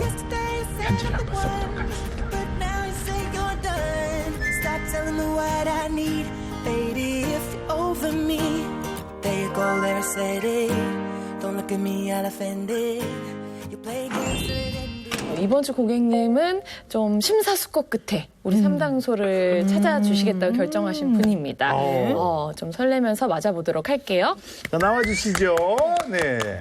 D: 편지를 한번 써보도록 하겠습니다.
G: Now you say you're done. Stop telling me what I need, baby. If you're over me, there you go, there said it. Don't look at me, I'm offended. You play games till it ended.
B: 이번 주 고객님은 좀 심사숙고 끝에 우리 상담소를 찾아주시겠다고 결정하신 분입니다. 좀 설레면서 맞아보도록 할게요.
C: 자, 나와주시죠. 네.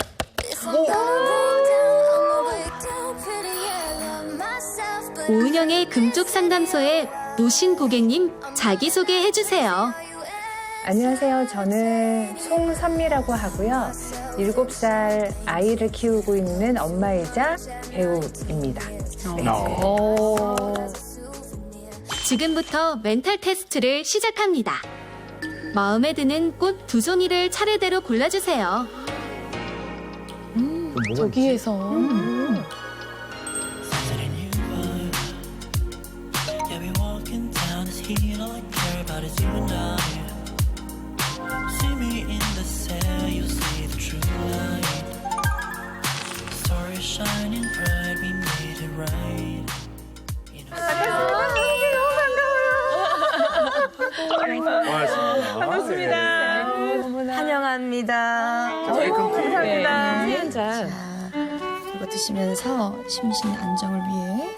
E: 오은영의 금쪽 상담소에 오신 고객님 자기소개 해주세요.
H: 안녕하세요. 저는 송선미라고 하고요. 7살 아이를 키우고 있는 엄마이자 배우입니다.
E: 지금부터 멘탈 테스트를 시작합니다. 마음에 드는 꽃 2송이를 차례대로 골라주세요.
B: 저기에서
G: Yeah, we walking down this hill, all I care about is you and I. See me in the cell, you'll see the true light. Story shining bright, we made it right.
C: 고맙습니다.
F: 환영합니다.
B: 감사합니다. 한 잔.
F: 이거 드시면서 심신 안정을 위해.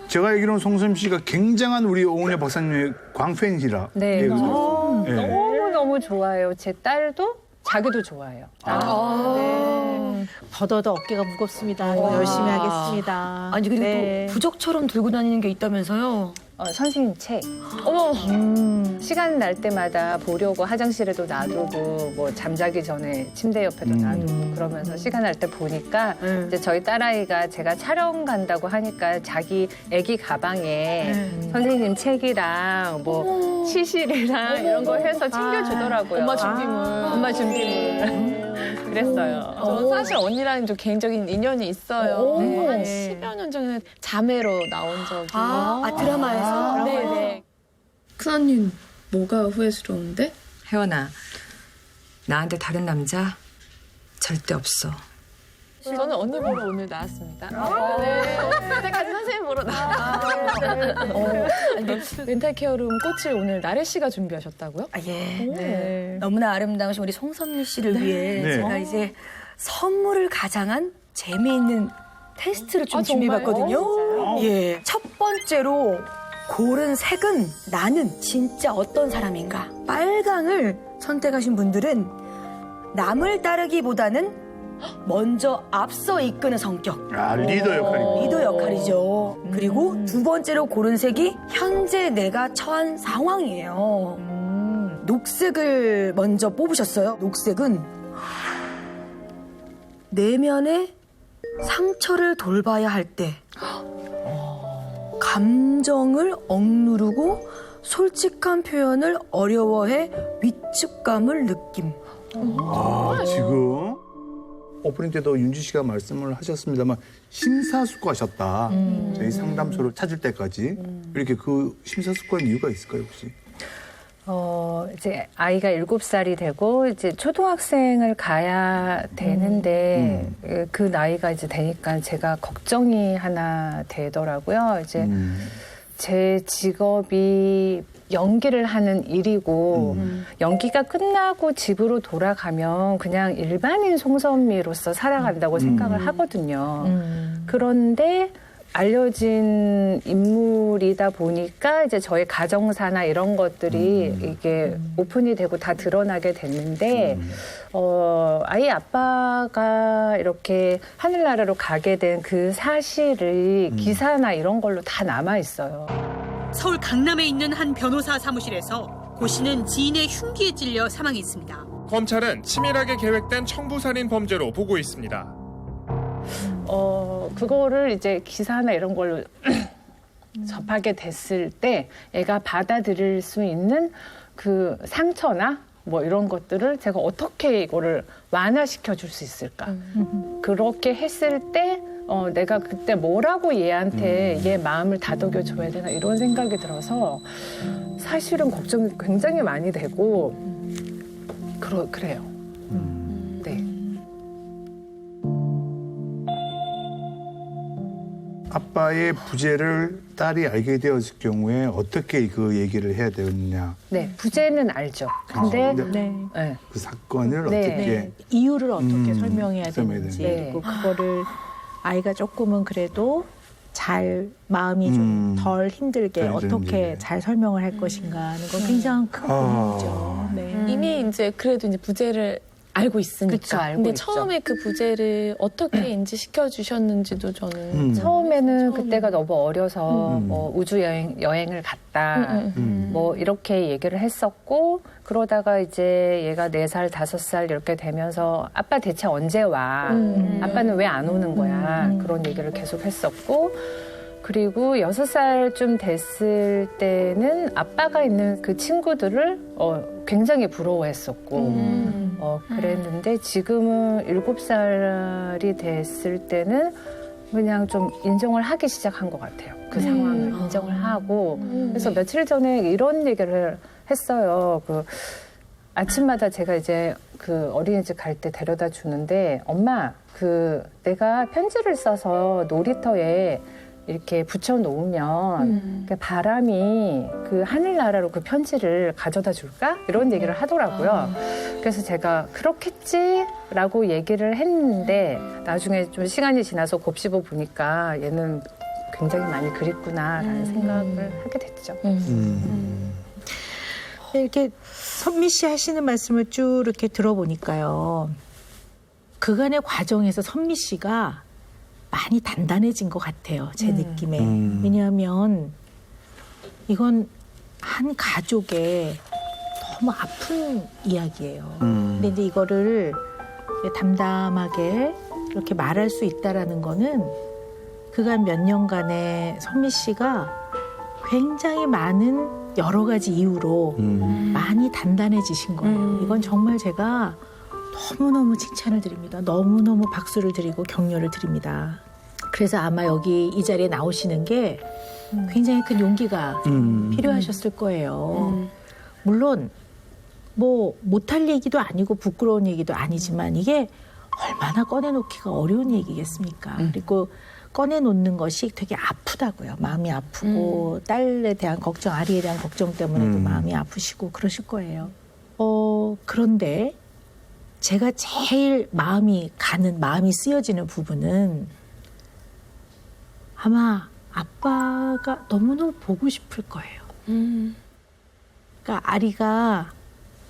C: 제가 알기로는 송선 씨가 굉장한 우리 오은영 박사님의 광팬이라.
H: 네.
C: 예, 그죠? 예.
H: 너무너무 좋아요. 제 딸도 자기도 좋아해요.
A: 더더더 어깨가 무겁습니다. 이거 열심히 하겠습니다.
F: 아니 그리고
A: 네.
F: 또 부적처럼 들고 다니는 게 있다면서요?
H: 선생님 책.
B: 어머,
H: 시간 날 때마다 보려고 화장실에도 놔두고 뭐 잠자기 전에 침대 옆에도 놔두고 그러면서 시간 날 때 보니까 이제 저희 딸아이가 제가 촬영 간다고 하니까 자기 애기 가방에 선생님 책이랑 뭐 시실이랑 이런 거 해서 챙겨주더라고요.
B: 엄마 준비물.
H: 엄마 준비물. 그랬어요.
B: 저 사실 언니랑 좀 개인적인 인연이 있어요. 네. 한 10여 년 전에 자매로 나온 적이.
F: 드라마에서?
B: 네네.
I: 큰언니는 뭐가 후회스러운데?
J: 혜원아, 나한테 다른 남자 절대 없어.
B: 저는 언니 보러 오늘 나왔습니다. 네. 같이 선생님 보러 나왔어요. 멘탈 케어룸 꽃을 오늘 나래 씨가 준비하셨다고요?
F: 아, 예. 너무나 아름다우신 우리 송선미 씨를 위해
C: 네.
F: 제가 이제 선물을 가장한 재미있는 테스트를 좀 준비해봤거든요. 예. 첫 번째로 고른 색은 나는 진짜 어떤 사람인가. 빨강을 선택하신 분들은 남을 따르기보다는 먼저 앞서 이끄는 성격.
C: 아, 리더 역할이고.
F: 리더 역할이죠. 그리고 두 번째로 고른 색이 현재 내가 처한 상황이에요. 녹색을 먼저 뽑으셨어요. 녹색은 내면의 상처를 돌봐야 할 때 감정을 억누르고 솔직한 표현을 어려워해 위축감을 느낌.
C: 지금 오프닝 때도 윤지 씨가 말씀을 하셨습니다만 심사숙고하셨다. 저희 상담소를 찾을 때까지 이렇게 그 심사숙고한 이유가 있을까요 혹시?
H: 이제 아이가 7살이 되고 이제 초등학생을 가야 되는데 그 나이가 이제 되니까 제가 걱정이 하나 되더라고요. 이제 제 직업이 연기를 하는 일이고 연기가 끝나고 집으로 돌아가면 그냥 일반인 송선미로서 살아간다고 생각을 하거든요. 그런데 알려진 인물이다 보니까 이제 저희 가정사나 이런 것들이 이게 오픈이 되고 다 드러나게 됐는데 아이 아빠가 이렇게 하늘나라로 가게 된 그 사실이 기사나 이런 걸로 다 남아 있어요.
K: 서울 강남에 있는 한 변호사 사무실에서 고 씨는 지인의 흉기에 찔려 사망했습니다.
L: 검찰은 치밀하게 계획된 청부살인 범죄로 보고 있습니다.
H: 그거를 이제 기사나 이런 걸로 접하게 됐을 때 애가 받아들일 수 있는 그 상처나 뭐 이런 것들을 제가 어떻게 이거를 완화시켜 줄 수 있을까. 그렇게 했을 때 내가 그때 뭐라고 얘한테 얘 마음을 다독여 줘야 되나 이런 생각이 들어서 사실은 걱정이 굉장히 많이 되고 그래요. 네.
C: 아빠의 부재를 딸이 알게 되었을 경우에 어떻게 그 얘기를 해야 되느냐.
H: 네, 부재는 알죠. 근데
A: 네.
C: 그 사건을
H: 네.
C: 어떻게
A: 이유를 어떻게 설명해야 되는지
H: 네.
A: 그리고 그거를 아이가 조금은 그래도 잘 마음이 좀 덜 힘들게 어떻게 잘 설명을 할 것인가 하는 건 굉장히 큰 고민이죠. 네.
B: 이미 이제 그래도 이제 부재를 알고 있으니까.
H: 그쵸, 알고
B: 근데
H: 있죠.
B: 처음에 그 부재를 어떻게 인지시켜 주셨는지도 저는
H: 처음에는 그때가 너무 어려서 뭐 우주 여행을 갔다 뭐 이렇게 얘기를 했었고 그러다가 이제 얘가 4살, 5살 이렇게 되면서 아빠 대체 언제 와? 아빠는 왜 안 오는 거야? 그런 얘기를 계속 했었고 그리고 6살쯤 됐을 때는 아빠가 있는 그 친구들을 굉장히 부러워했었고 그랬는데 지금은 7살이 됐을 때는 그냥 좀 인정을 하기 시작한 것 같아요. 그 상황을 인정을 하고 그래서 며칠 전에 이런 얘기를 했어요. 그 아침마다 제가 이제 그 어린이집 갈 때 데려다 주는데 엄마 그 내가 편지를 써서 놀이터에 이렇게 붙여놓으면 그 바람이 그 하늘나라로 그 편지를 가져다 줄까? 이런 얘기를 하더라고요. 그래서 제가 그렇겠지라고 얘기를 했는데 나중에 좀 시간이 지나서 곱씹어 보니까 얘는 굉장히 많이 그립구나라는 생각을 하게 됐죠.
A: 이렇게 선미 씨 하시는 말씀을 쭉 이렇게 들어보니까요. 그간의 과정에서 선미 씨가 많이 단단해진 것 같아요. 제 느낌에. 왜냐하면 이건 한 가족의 너무 아픈 이야기예요. 근데 이제 이거를 담담하게 이렇게 말할 수 있다라는 거는 그간 몇 년간의 선미 씨가 굉장히 많은 여러 가지 이유로 많이 단단해지신 거예요. 이건 정말 제가 너무너무 칭찬을 드립니다. 너무너무 박수를 드리고 격려를 드립니다. 그래서 아마 여기 이 자리에 나오시는 게 굉장히 큰 용기가 필요하셨을 거예요. 물론 뭐 못할 얘기도 아니고 부끄러운 얘기도 아니지만 이게 얼마나 꺼내놓기가 어려운 얘기겠습니까? 그리고 꺼내놓는 것이 되게 아프다고요. 마음이 아프고 딸에 대한 걱정, 아리에 대한 걱정 때문에도 마음이 아프시고 그러실 거예요. 그런데 제가 제일 마음이 쓰여지는 부분은 아마 아빠가 너무너무 보고 싶을 거예요. 그러니까 아리가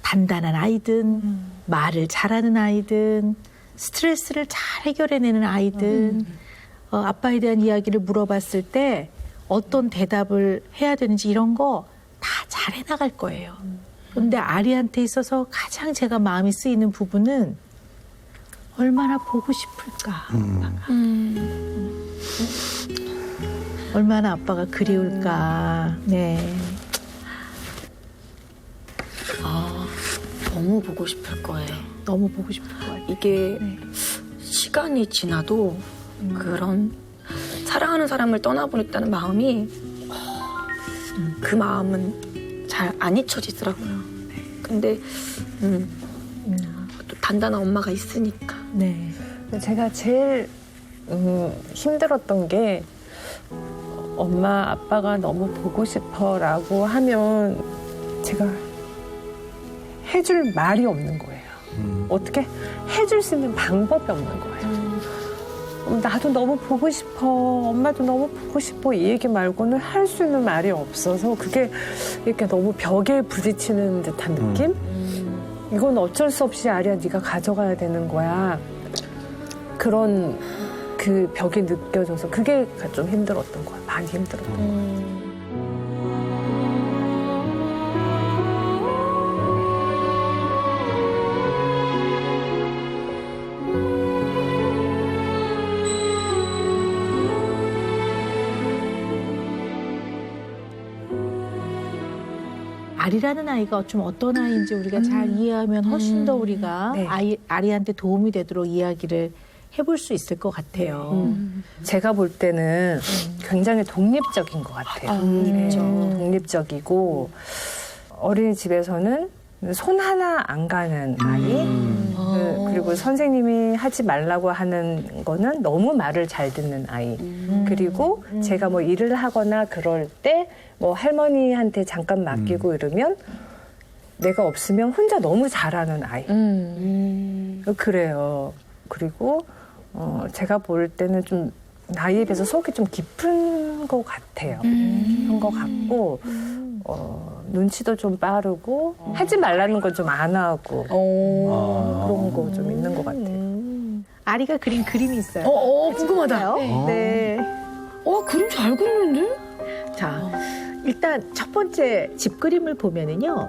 A: 단단한 아이든 말을 잘하는 아이든 스트레스를 잘 해결해내는 아이든 아빠에 대한 이야기를 물어봤을 때 어떤 대답을 해야 되는지 이런 거 다 잘 해나갈 거예요. 그런데 아리한테 있어서 가장 제가 마음이 쓰이는 부분은 얼마나 보고 싶을까 아빠가. 얼마나 아빠가 그리울까. 네.
F: 너무 보고 싶을 거예요.
A: 너무 보고 싶을 거예요.
F: 이게 시간이 지나도 그런 사랑하는 사람을 떠나보냈다는 마음이 그 마음은 잘 안 잊혀지더라고요. 근데 또 단단한 엄마가 있으니까.
A: 네.
H: 제가 제일 힘들었던 게 엄마 아빠가 너무 보고 싶어라고 하면 제가 해줄 말이 없는 거예요. 어떻게 해줄 수 있는 방법이 없는 거예요.
M: 나도 너무 보고 싶어, 엄마도 너무 보고 싶어 이 얘기 말고는 할 수 있는 말이 없어서 그게 이렇게 너무 벽에 부딪히는 듯한 느낌? 이건 어쩔 수 없이 아리야 네가 가져가야 되는 거야. 그런 그 벽이 느껴져서 그게 좀 힘들었던 거야. 많이 힘들었던 거야.
A: 아리라는 아이가 좀 어떤 아이인지 우리가 잘 이해하면 훨씬 더 우리가 아리한테 도움이 되도록 이야기를 해볼 수 있을 것 같아요.
H: 제가 볼 때는 굉장히 독립적인 것 같아요. 독립적이고 어린이집에서는 손 하나 안 가는 아이. 그리고 선생님이 하지 말라고 하는 거는 너무 말을 잘 듣는 아이. 그리고 제가 뭐 일을 하거나 그럴 때 뭐 할머니한테 잠깐 맡기고 이러면 내가 없으면 혼자 너무 잘하는 아이. 그래요. 그리고 제가 볼 때는 좀 나이에 비해서 속이 좀 깊은 것 같아요. 그런 것 같고 눈치도 좀 빠르고 하지 말라는 건 좀 안 하고 그런 거 좀 있는 것 같아요.
A: 아리가 그린 그림이 있어요.
F: 궁금하다.
A: 네.
F: 그림 잘 그리는데?
A: 자, 일단 첫 번째 집 그림을 보면은요.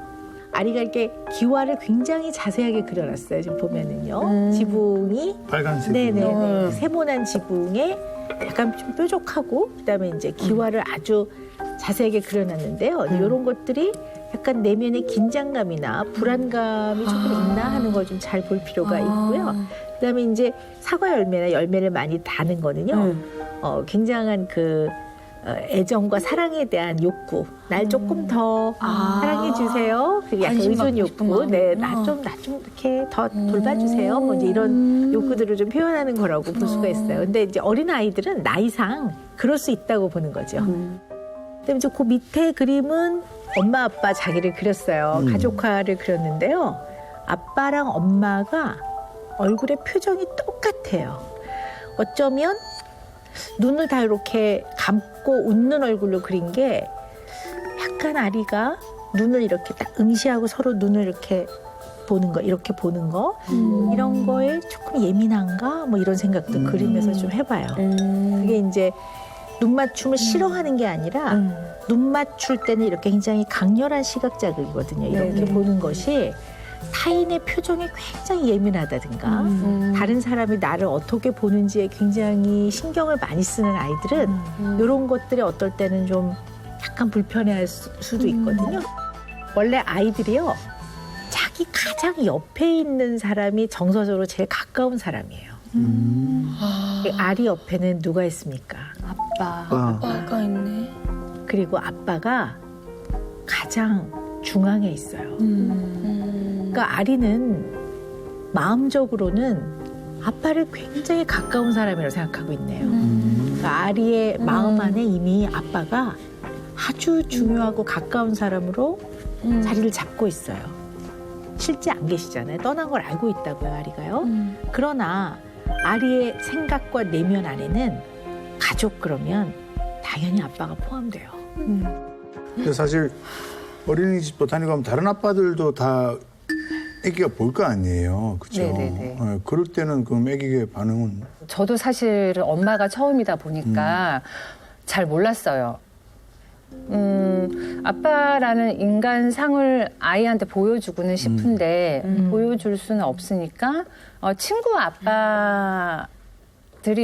A: 아리가 이렇게 기와를 굉장히 자세하게 그려놨어요. 지금 보면은요. 지붕이
C: 빨간색.
A: 네네. 세모난 지붕에 약간 좀 뾰족하고 그다음에 이제 기와를 아주 자세하게 그려놨는데요. 이런 것들이 약간 내면의 긴장감이나 불안감이 조금 있나 하는 걸 좀 잘 볼 필요가 있고요. 그다음에 이제 사과 열매나 열매를 많이 다는 거는요. 굉장한 그 애정과 사랑에 대한 욕구, 날 조금 더 사랑해 주세요. 그리고 약간 의존 욕구, 네, 나 좀 이렇게 더 돌봐주세요. 뭐 이제 이런 욕구들을 좀 표현하는 거라고 볼 수가 있어요. 근데 이제 어린 아이들은 나이상 그럴 수 있다고 보는 거죠. 그다음에 이제 그 밑에 그림은 엄마 아빠 자기를 그렸어요. 가족화를 그렸는데요. 아빠랑 엄마가 얼굴의 표정이 똑같아요. 어쩌면 눈을 다 이렇게 감고 웃는 얼굴로 그린 게 약간 아리가 눈을 이렇게 딱 응시하고 서로 눈을 이렇게 보는 거, 이렇게 보는 거 이런 거에 조금 예민한가 뭐 이런 생각도 그림에서 좀 해봐요. 그게 이제 눈 맞춤을 싫어하는 게 아니라 눈 맞출 때는 이렇게 굉장히 강렬한 시각 자극이거든요. 이렇게 보는 것이 타인의 표정에 굉장히 예민하다든가 다른 사람이 나를 어떻게 보는지에 굉장히 신경을 많이 쓰는 아이들은 이런 것들이 어떨 때는 좀 약간 불편해할 수도 있거든요. 원래 아이들이요. 자기 가장 옆에 있는 사람이 정서적으로 제일 가까운 사람이에요. 아리 옆에는 누가 있습니까?
I: 아빠가 있네.
A: 그리고 아빠가 가장 중앙에 있어요. 그러니까 아리는 마음적으로는 아빠를 굉장히 가까운 사람이라고 생각하고 있네요. 그러니까 아리의 마음 안에 이미 아빠가 아주 중요하고 가까운 사람으로 자리를 잡고 있어요. 실제 안 계시잖아요. 떠난 걸 알고 있다고요, 아리가요. 그러나 아리의 생각과 내면 안에는 가족 그러면 당연히 아빠가 포함돼요.
C: 근데 사실 어린이집도 다니고 하면 다른 아빠들도 다 아기가 볼 거 아니에요. 그렇죠?
H: 네네네.
C: 그럴 때는 그 아기의 반응은?
H: 저도 사실 엄마가 처음이다 보니까 잘 몰랐어요. 아빠라는 인간상을 아이한테 보여주고는 싶은데 보여줄 수는 없으니까 친구 아빠들이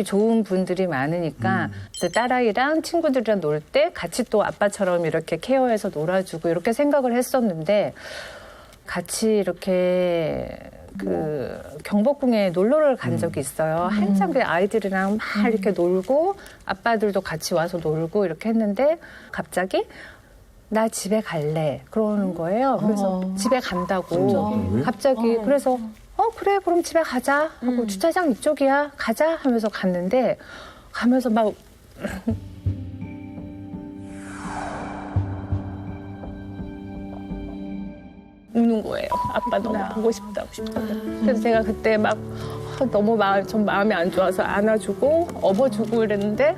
H: 좋은 분들이 많으니까 딸아이랑 친구들이랑 놀 때 같이 또 아빠처럼 이렇게 케어해서 놀아주고 이렇게 생각을 했었는데 같이 이렇게 그 경복궁에 놀러를 간 적이 있어요. 한참 그 아이들이랑 막 이렇게 놀고 아빠들도 같이 와서 놀고 이렇게 했는데 갑자기 나 집에 갈래 그러는 거예요. 그래서 집에 간다고 갑자기 그래서 그래 그럼 집에 가자 하고 주차장 이쪽이야 가자 하면서 갔는데 가면서 막 우는 거예요. 아빠 너무 보고 싶다고. 그래서 제가 그때 막 너무 좀 마음이 안 좋아서 안아주고 업어주고 이랬는데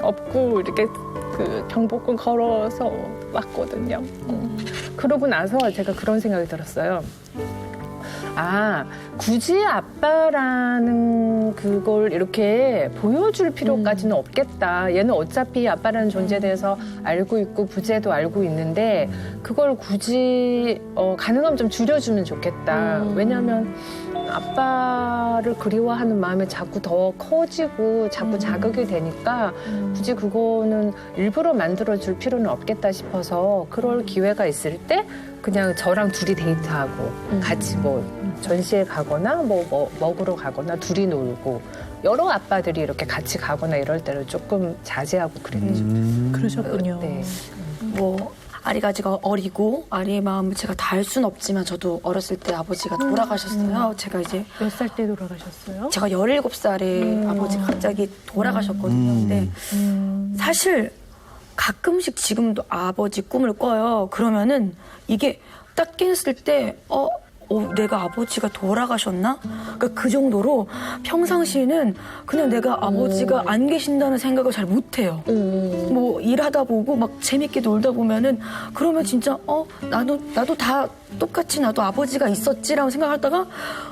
H: 업고 이렇게 그 경복궁 걸어서 왔거든요. 그러고 나서 제가 그런 생각이 들었어요. 아, 굳이 아빠라는 그걸 이렇게 보여줄 필요까지는 없겠다. 얘는 어차피 아빠라는 존재에 대해서 알고 있고 부재도 알고 있는데 그걸 굳이 가능하면 좀 줄여주면 좋겠다. 왜냐하면 아빠를 그리워하는 마음이 자꾸 더 커지고 자꾸 자극이 되니까 굳이 그거는 일부러 만들어줄 필요는 없겠다 싶어서 그럴 기회가 있을 때 그냥 저랑 둘이 데이트하고 같이 뭐 전시회 가거나 뭐 먹으러 가거나 둘이 놀고 여러 아빠들이 이렇게 같이 가거나 이럴 때는 조금 자제하고 그랬죠.
A: 그러셨군요.
H: 네.
F: 뭐 아리가 아직 어리고 아리의 마음을 제가 다 알 수는 없지만 저도 어렸을 때 아버지가 돌아가셨어요. 제가 이제
M: 몇 살 때 돌아가셨어요?
F: 제가 17살에 아버지가 갑자기 돌아가셨거든요. 근데 사실 가끔씩 지금도 아버지 꿈을 꿔요. 그러면은 이게 딱 깼을 때 내가 아버지가 돌아가셨나? 그러니까 그 정도로 평상시에는 그냥 내가 아버지가 안 계신다는 생각을 잘 못해요. 뭐 일하다 보고 막 재밌게 놀다 보면은 그러면 진짜 나도 다 똑같이 나도 아버지가 있었지라고 생각하다가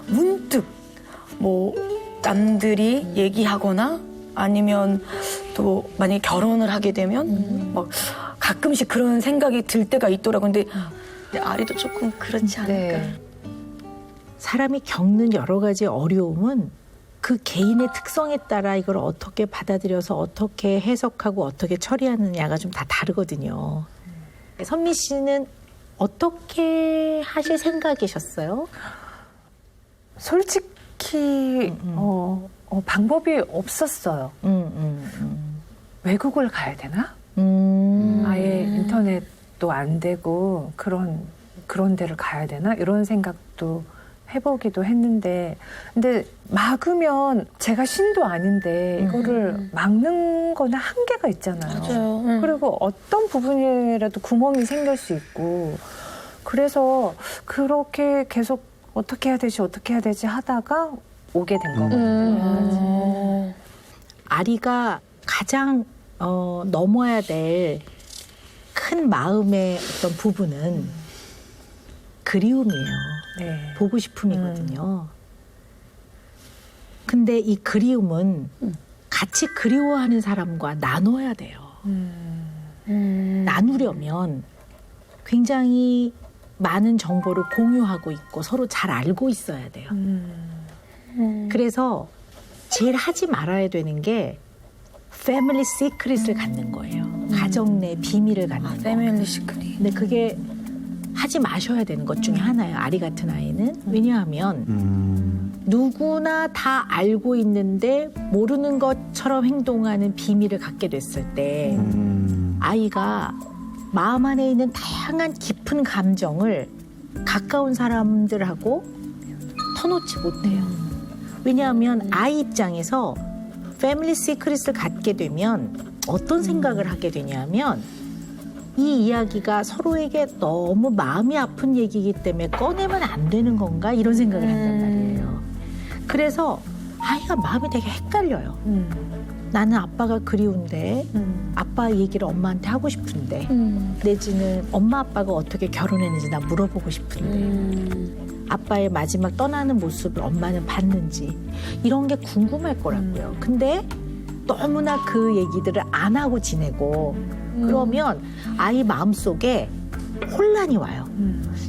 F: 문득 뭐 남들이 얘기하거나 아니면 또 만약에 결혼을 하게 되면 막 가끔씩 그런 생각이 들 때가 있더라고요. 근데 아리도 조금 그렇지 않을까.
H: 네.
A: 사람이 겪는 여러 가지 어려움은 그 개인의 특성에 따라 이걸 어떻게 받아들여서 어떻게 해석하고 어떻게 처리하느냐가 좀 다 다르거든요. 선미 씨는 어떻게 하실 생각이셨어요?
H: 솔직히 방법이 없었어요. 외국을 가야 되나? 아예 인터넷도 안 되고 그런 데를 가야 되나? 이런 생각도 해보기도 했는데 근데 막으면 제가 신도 아닌데 이거를 막는 거는 한계가 있잖아요.
F: 맞아요.
H: 그리고 어떤 부분이라도 구멍이 생길 수 있고 그래서 그렇게 계속 어떻게 해야 되지 하다가 오게 된 거거든요.
A: 아리가 가장 넘어야 될 큰 마음의 어떤 부분은 그리움이에요.
H: 네.
A: 보고 싶음이거든요. 근데 이 그리움은 같이 그리워하는 사람과 나눠야 돼요. 나누려면 굉장히 많은 정보를 공유하고 있고 서로 잘 알고 있어야 돼요. 그래서 제일 하지 말아야 되는 게 패밀리 시크릿을 갖는 거예요. 가정 내 비밀을 갖는 거.
F: 패밀리 시크릿.
A: 근데 그게 하지 마셔야 되는 것 중에 하나예요. 아리 같은 아이는. 왜냐하면 누구나 다 알고 있는데 모르는 것처럼 행동하는 비밀을 갖게 됐을 때 아이가 마음 안에 있는 다양한 깊은 감정을 가까운 사람들하고 터놓지 못해요. 왜냐하면 아이 입장에서 패밀리 시크릿을 갖게 되면 어떤 생각을 하게 되냐면 이 이야기가 서로에게 너무 마음이 아픈 얘기이기 때문에 꺼내면 안 되는 건가 이런 생각을 한단 말이에요. 그래서 아이가 마음이 되게 헷갈려요. 나는 아빠가 그리운데 아빠 얘기를 엄마한테 하고 싶은데 내지는 엄마 아빠가 어떻게 결혼했는지 나 물어보고 싶은데 아빠의 마지막 떠나는 모습을 엄마는 봤는지 이런 게 궁금할 거라고요. 근데 너무나 그 얘기들을 안 하고 지내고 그러면 아이 마음속에 혼란이 와요.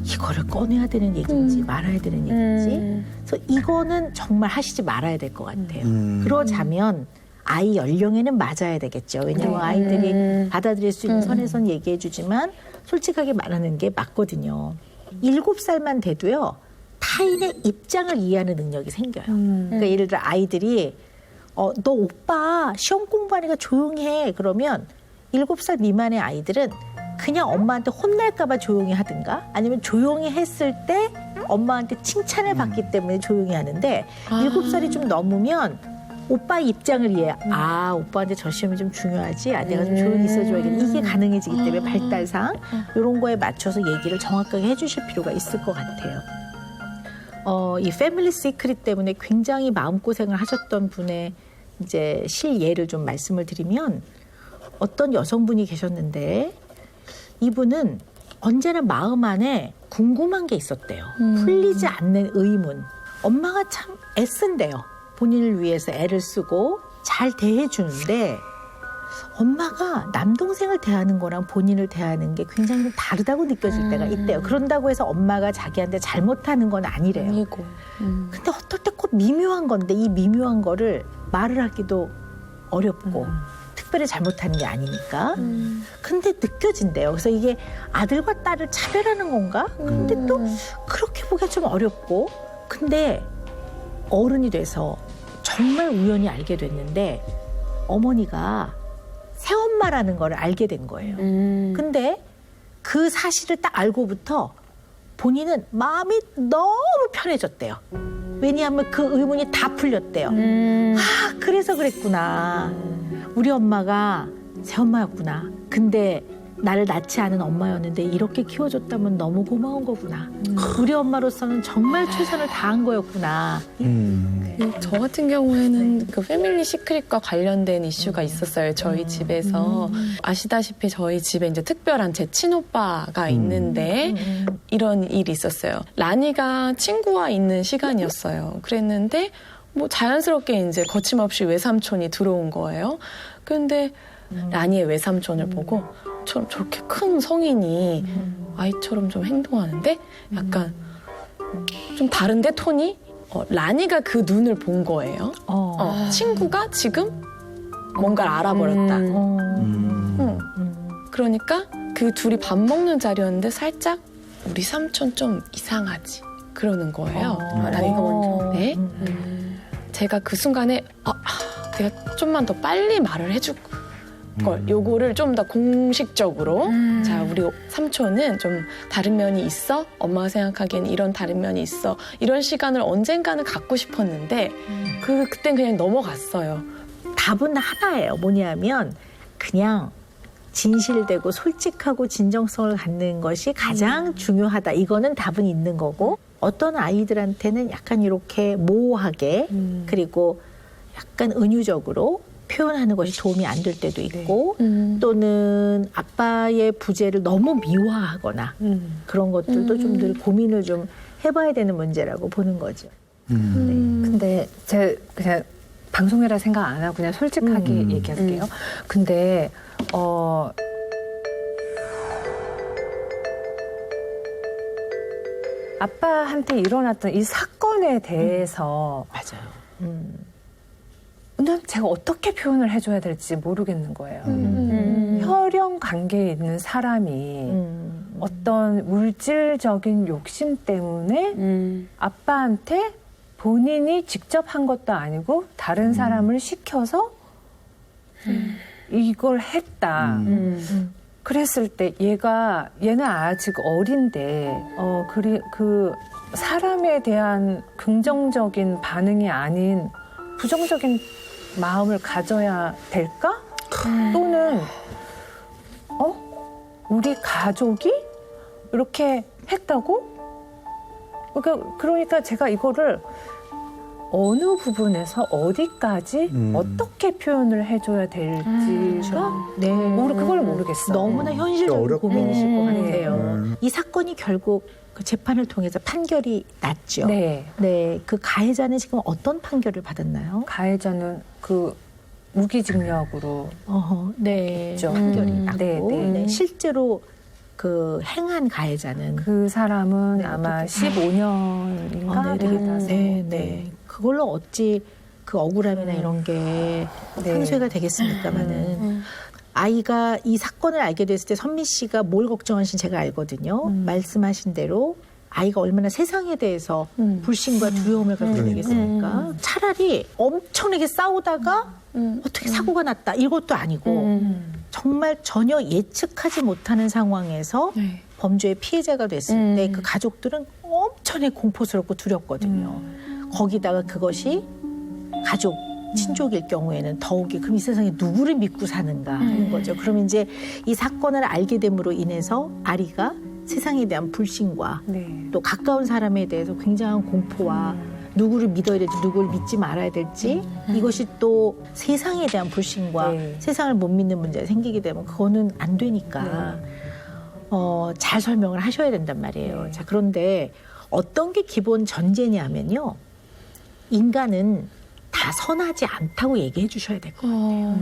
A: 이거를 꺼내야 되는 얘기인지 말아야 되는 얘기인지. 그래서 이거는 정말 하시지 말아야 될 것 같아요. 그러자면 아이 연령에는 맞아야 되겠죠. 왜냐하면 아이들이 받아들일 수 있는 선에선 얘기해 주지만 솔직하게 말하는 게 맞거든요. 7살만 돼도요. 타인의 입장을 이해하는 능력이 생겨요. 그러니까 예를 들어 아이들이 너 오빠 시험 공부하니까 조용히 해. 그러면 7살 미만의 아이들은 그냥 엄마한테 혼날까 봐 조용히 하든가 아니면 조용히 했을 때 엄마한테 칭찬을 받기 때문에 조용히 하는데 7살이 좀 넘으면 오빠의 입장을 이해해. 오빠한테 저 시험이 좀 중요하지. 내가 좀 조용히 있어줘야겠다. 이게 가능해지기 때문에 발달상 이런 거에 맞춰서 얘기를 정확하게 해주실 필요가 있을 것 같아요. 이 패밀리 시크릿 때문에 굉장히 마음고생을 하셨던 분의 이제 실예를 좀 말씀을 드리면 어떤 여성분이 계셨는데 이분은 언제나 마음 안에 궁금한 게 있었대요. 풀리지 않는 의문. 엄마가 참 애쓴대요. 본인을 위해서 애를 쓰고 잘 대해주는데 엄마가 남동생을 대하는 거랑 본인을 대하는 게 굉장히 좀 다르다고 느껴질 때가 있대요. 그런다고 해서 엄마가 자기한테 잘못하는 건 아니래요. 근데 어떨 때 꼭 미묘한 건데 이 미묘한 거를 말을 하기도 어렵고 특별히 잘못하는 게 아니니까. 근데 느껴진대요. 그래서 이게 아들과 딸을 차별하는 건가? 근데 또 그렇게 보기가 좀 어렵고. 근데 어른이 돼서 정말 우연히 알게 됐는데 어머니가 새엄마라는 걸 알게 된 거예요. 근데 그 사실을 딱 알고부터 본인은 마음이 너무 편해졌대요. 왜냐하면 그 의문이 다 풀렸대요. 아, 그래서 그랬구나. 우리 엄마가 새엄마였구나. 근데 나를 낳지 않은 엄마였는데 이렇게 키워줬다면 너무 고마운 거구나. 우리 엄마로서는 정말 최선을 다한 거였구나.
B: 저 같은 경우에는 그 패밀리 시크릿과 관련된 이슈가 있었어요. 저희 집에서. 아시다시피 저희 집에 이제 특별한 제 친오빠가 있는데 이런 일이 있었어요. 라니가 친구와 있는 시간이었어요. 그랬는데 뭐 자연스럽게 이제 거침없이 외삼촌이 들어온 거예요. 그런데 라니의 외삼촌을 보고 저렇게 큰 성인이 아이처럼 좀 행동하는데 약간 좀 다른데 톤이 라니가 그 눈을 본 거예요. 친구가 지금 뭔가를 알아버렸다. 그러니까 그 둘이 밥 먹는 자리였는데 살짝 우리 삼촌 좀 이상하지 그러는 거예요. 라니가 먼저. 네. 제가 그 순간에 내가 좀만 더 빨리 말을 해줄 걸 요거를 좀 더 공식적으로 자 우리 삼촌은 좀 다른 면이 있어 엄마가 생각하기엔 이런 다른 면이 있어 이런 시간을 언젠가는 갖고 싶었는데 그땐 그냥 넘어갔어요.
A: 답은 하나예요. 뭐냐면 그냥 진실되고 솔직하고 진정성을 갖는 것이 가장 중요하다. 이거는 답은 있는 거고 어떤 아이들한테는 약간 이렇게 모호하게 그리고 약간 은유적으로 표현하는 것이 도움이 안 될 때도 있고 또는 아빠의 부재를 너무 미화하거나 그런 것들도 좀 늘 고민을 좀 해봐야 되는 문제라고 보는 거죠.
H: 근데 제 그냥 방송이라 생각 안 하고 그냥 솔직하게 얘기할게요. 근데 아빠한테 일어났던 이 사건에 대해서
A: 맞아요.
H: 난 제가 어떻게 표현을 해줘야 될지 모르겠는 거예요. 혈연 관계에 있는 사람이 어떤 물질적인 욕심 때문에 아빠한테 본인이 직접 한 것도 아니고 다른 사람을 시켜서 이걸 했다. 그랬을 때 얘는 아직 어린데 그 사람에 대한 긍정적인 반응이 아닌 부정적인 마음을 가져야 될까? 또는 우리 가족이 이렇게 했다고? 그러니까 제가 이거를 어느 부분에서 어디까지 어떻게 표현을 해줘야 될지가 그걸 모르겠어요.
A: 너무나 현실적인 고민이실 것 같아요. 이 사건이 결국 그 재판을 통해서 판결이 났죠.
H: 네.
A: 네. 그 가해자는 지금 어떤 판결을 받았나요?
H: 가해자는 그 무기징역으로
A: 네.
H: 있죠.
A: 판결이 났고
H: 네.
A: 실제로 그 행한 가해자는
H: 그 사람은 아마 15년인가 되겠다.
A: 네. 그걸로 어찌 그 억울함이나 이런 게 상쇄가 되겠습니까마는 아이가 이 사건을 알게 됐을 때 선미 씨가 뭘 걱정하신지 제가 알거든요. 말씀하신 대로 아이가 얼마나 세상에 대해서 불신과 두려움을 갖게 되겠습니까? 차라리 엄청나게 싸우다가 어떻게 사고가 났다 이것도 아니고 정말 전혀 예측하지 못하는 상황에서 범죄의 피해자가 됐을 때 그 가족들은 엄청나게 공포스럽고 두렵거든요. 거기다가 그것이 가족 친족일 경우에는 더욱이 그럼 이 세상에 누구를 믿고 사는가 하는 거죠. 그럼 이제 이 사건을 알게 됨으로 인해서 아리가 세상에 대한 불신과
M: 네.
A: 또 가까운 사람에 대해서 굉장한 공포와 누구를 믿어야 될지 누구를 믿지 말아야 될지 이것이 또 세상에 대한 불신과
M: 네.
A: 세상을 못 믿는 문제가 생기게 되면 그거는 안 되니까 잘 설명을 하셔야 된단 말이에요. 자, 그런데 어떤 게 기본 전제냐면요. 인간은 다 선하지 않다고 얘기해 주셔야 될 것 같아요.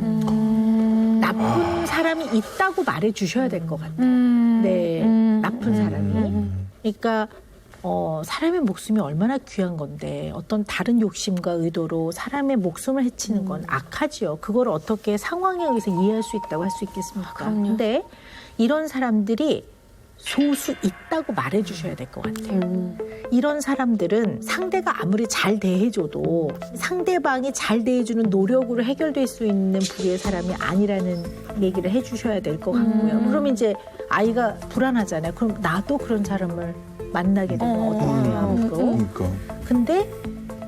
A: 나쁜 사람이 있다고 말해 주셔야 될 것 같아요. 네, 나쁜 사람이. 그러니까 사람의 목숨이 얼마나 귀한 건데 어떤 다른 욕심과 의도로 사람의 목숨을 해치는 건 악하지요. 그걸 어떻게 상황에 의해서 이해할 수 있다고 할 수 있겠습니까? 근데 이런 사람들이 소수 있다고 말해 주셔야 될 것 같아요. 이런 사람들은 상대가 아무리 잘 대해줘도 상대방이 잘 대해주는 노력으로 해결될 수 있는 부류의 사람이 아니라는 얘기를 해 주셔야 될 것 같고요. 그럼 이제 아이가 불안하잖아요. 그럼 나도 그런 사람을 만나게 되면 어떻게 해요, 앞으로.
C: 그러니까.
A: 근데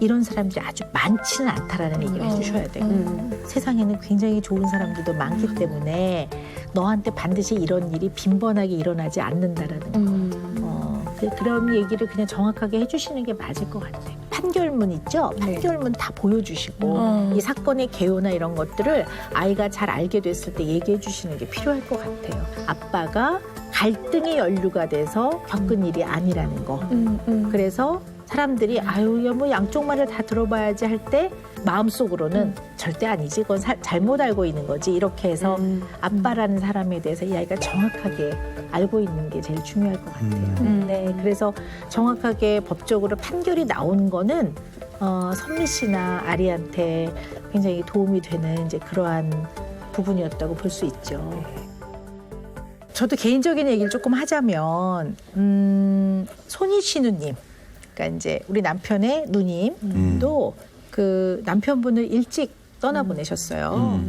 A: 이런 사람들이 아주 많지는 않다라는 얘기를 해주셔야 돼요. 세상에는 굉장히 좋은 사람들도 많기 때문에 너한테 반드시 이런 일이 빈번하게 일어나지 않는다라는 거. 그런 얘기를 그냥 정확하게 해주시는 게 맞을 것 같아요. 판결문 있죠? 판결문 다 보여주시고 이 사건의 개요나 이런 것들을 아이가 잘 알게 됐을 때 얘기해 주시는 게 필요할 것 같아요. 아빠가 갈등의 연루가 돼서 겪은 일이 아니라는 거. 그래서 사람들이 아유 뭐 양쪽 말을 다 들어봐야지 할 때 마음속으로는 절대 아니지 그건 잘못 알고 있는 거지 이렇게 해서 아빠라는 사람에 대해서 이 아이가 정확하게 알고 있는 게 제일 중요할 것 같아요. 네, 그래서 정확하게 법적으로 판결이 나온 거는 선미 씨나 아리한테 굉장히 도움이 되는 이제 그러한 부분이었다고 볼 수 있죠. 저도 개인적인 얘기를 조금 하자면 손희씨 누님 그러니까 이제 우리 남편의 누님도 그 남편분을 일찍 떠나보내셨어요.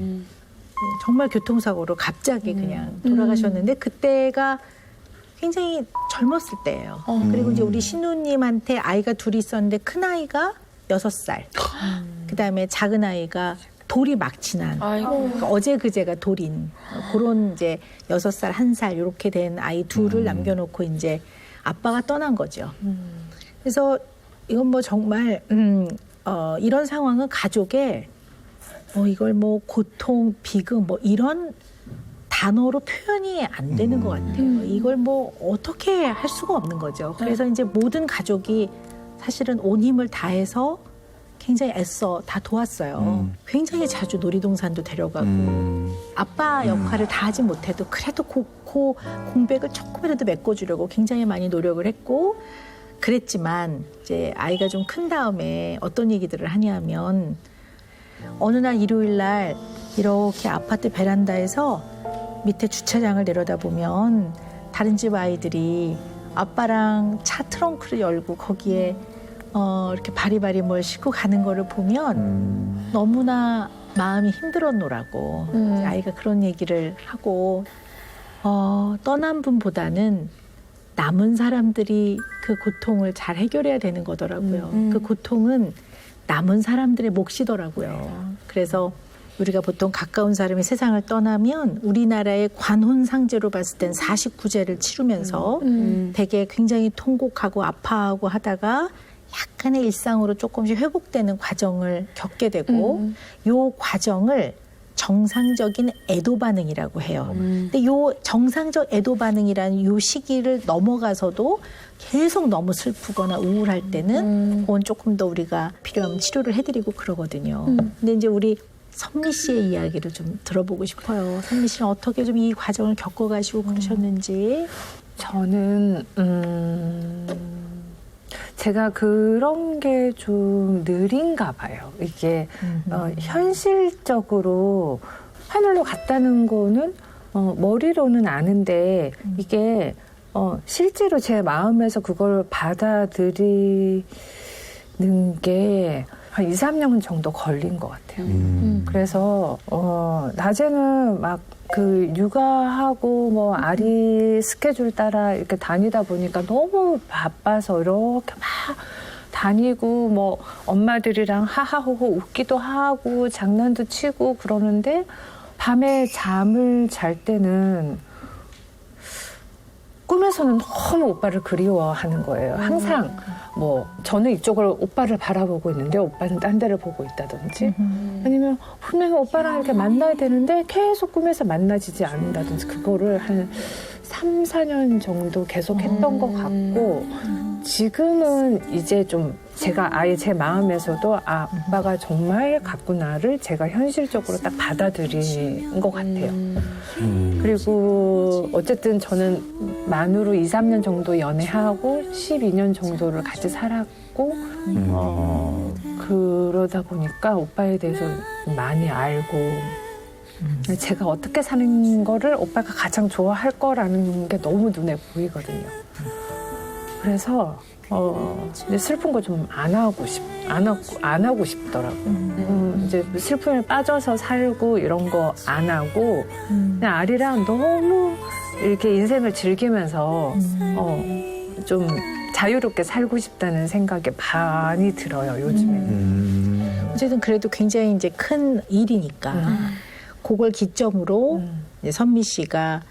A: 정말 교통사고로 갑자기 그냥 돌아가셨는데 그때가 굉장히 젊었을 때예요. 그리고 이제 우리 신우님한테 아이가 둘이 있었는데 큰 아이가 6살, 그다음에 작은 아이가 돌이 막 지난 그러니까 어제 그제가 돌인 그런 이제 6살, 1살 이렇게 된 아이 둘을 남겨놓고 이제 아빠가 떠난 거죠. 그래서 이건 뭐 정말 이런 상황은 가족의 이걸 뭐 고통, 비극 뭐 이런 단어로 표현이 안 되는 것 같아요. 이걸 뭐 어떻게 할 수가 없는 거죠. 그래서 이제 모든 가족이 사실은 온 힘을 다해서 굉장히 애써 다 도왔어요. 굉장히 자주 놀이동산도 데려가고 아빠 역할을 다 하지 못해도 그래도 공백을 조금이라도 메꿔주려고 굉장히 많이 노력을 했고 그랬지만 이제 아이가 좀 큰 다음에 어떤 얘기들을 하냐면 어느 날 일요일 날 이렇게 아파트 베란다에서 밑에 주차장을 내려다보면 다른 집 아이들이 아빠랑 차 트렁크를 열고 거기에 이렇게 바리바리 뭘 싣고 가는 거를 보면 너무나 마음이 힘들었노라고 아이가 그런 얘기를 하고 떠난 분보다는 남은 사람들이 그 고통을 잘 해결해야 되는 거더라고요. 그 고통은 남은 사람들의 몫이더라고요. 그래서 우리가 보통 가까운 사람이 세상을 떠나면 우리나라의 관혼상제로 봤을 땐 49제를 치르면서 되게 굉장히 통곡하고 아파하고 하다가 약간의 일상으로 조금씩 회복되는 과정을 겪게 되고 요 과정을 정상적인 애도 반응이라고 해요. 근데 요 정상적 애도 반응이라는 요 시기를 넘어가서도 계속 너무 슬프거나 우울할 때는 그건 조금 더 우리가 필요하면 치료를 해드리고 그러거든요. 근데 이제 우리 선미 씨의 이야기를 좀 들어보고 싶어요. 선미 씨는 어떻게 좀 이 과정을 겪어가시고 그러셨는지.
H: 저는 제가 그런 게 좀 느린가 봐요. 이게 현실적으로 하늘로 갔다는 거는 머리로는 아는데 이게 실제로 제 마음에서 그걸 받아들이는 게 한 2, 3년 정도 걸린 것 같아요. 그래서 낮에는 막 그 육아하고 뭐 아리 스케줄 따라 이렇게 다니다 보니까 너무 바빠서 이렇게 막 다니고 뭐 엄마들이랑 하하호호 웃기도 하고 장난도 치고 그러는데 밤에 잠을 잘 때는
M: 꿈에서는 너무 오빠를 그리워하는 거예요. 항상 뭐 저는 이쪽을 오빠를 바라보고 있는데 오빠는 딴 데를 보고 있다든지 아니면 분명히 오빠랑 이렇게 만나야 되는데 계속 꿈에서 만나지지 않는다든지 그거를 한 3, 4년 정도 계속 했던 것 같고 지금은 이제 좀 제가 아예 제 마음에서도 아, 오빠가 정말 갔구나를 제가 현실적으로 딱 받아들인 것 같아요. 그리고 어쨌든 저는 만으로 2, 3년 정도 연애하고 12년 정도를 같이 살았고 그러다 보니까 오빠에 대해서 많이 알고 제가 어떻게 사는 거를 오빠가 가장 좋아할 거라는 게 너무 눈에 보이거든요. 그래서 이제 슬픈 거 좀 안 하고 싶더라고요. 이제 슬픔에 빠져서 살고 이런 거 안 하고 그냥 아리랑 너무 이렇게 인생을 즐기면서 좀 자유롭게 살고 싶다는 생각이 많이 들어요, 요즘에.
A: 어쨌든 그래도 굉장히 이제 큰 일이니까 그걸 기점으로 이제 선미 씨가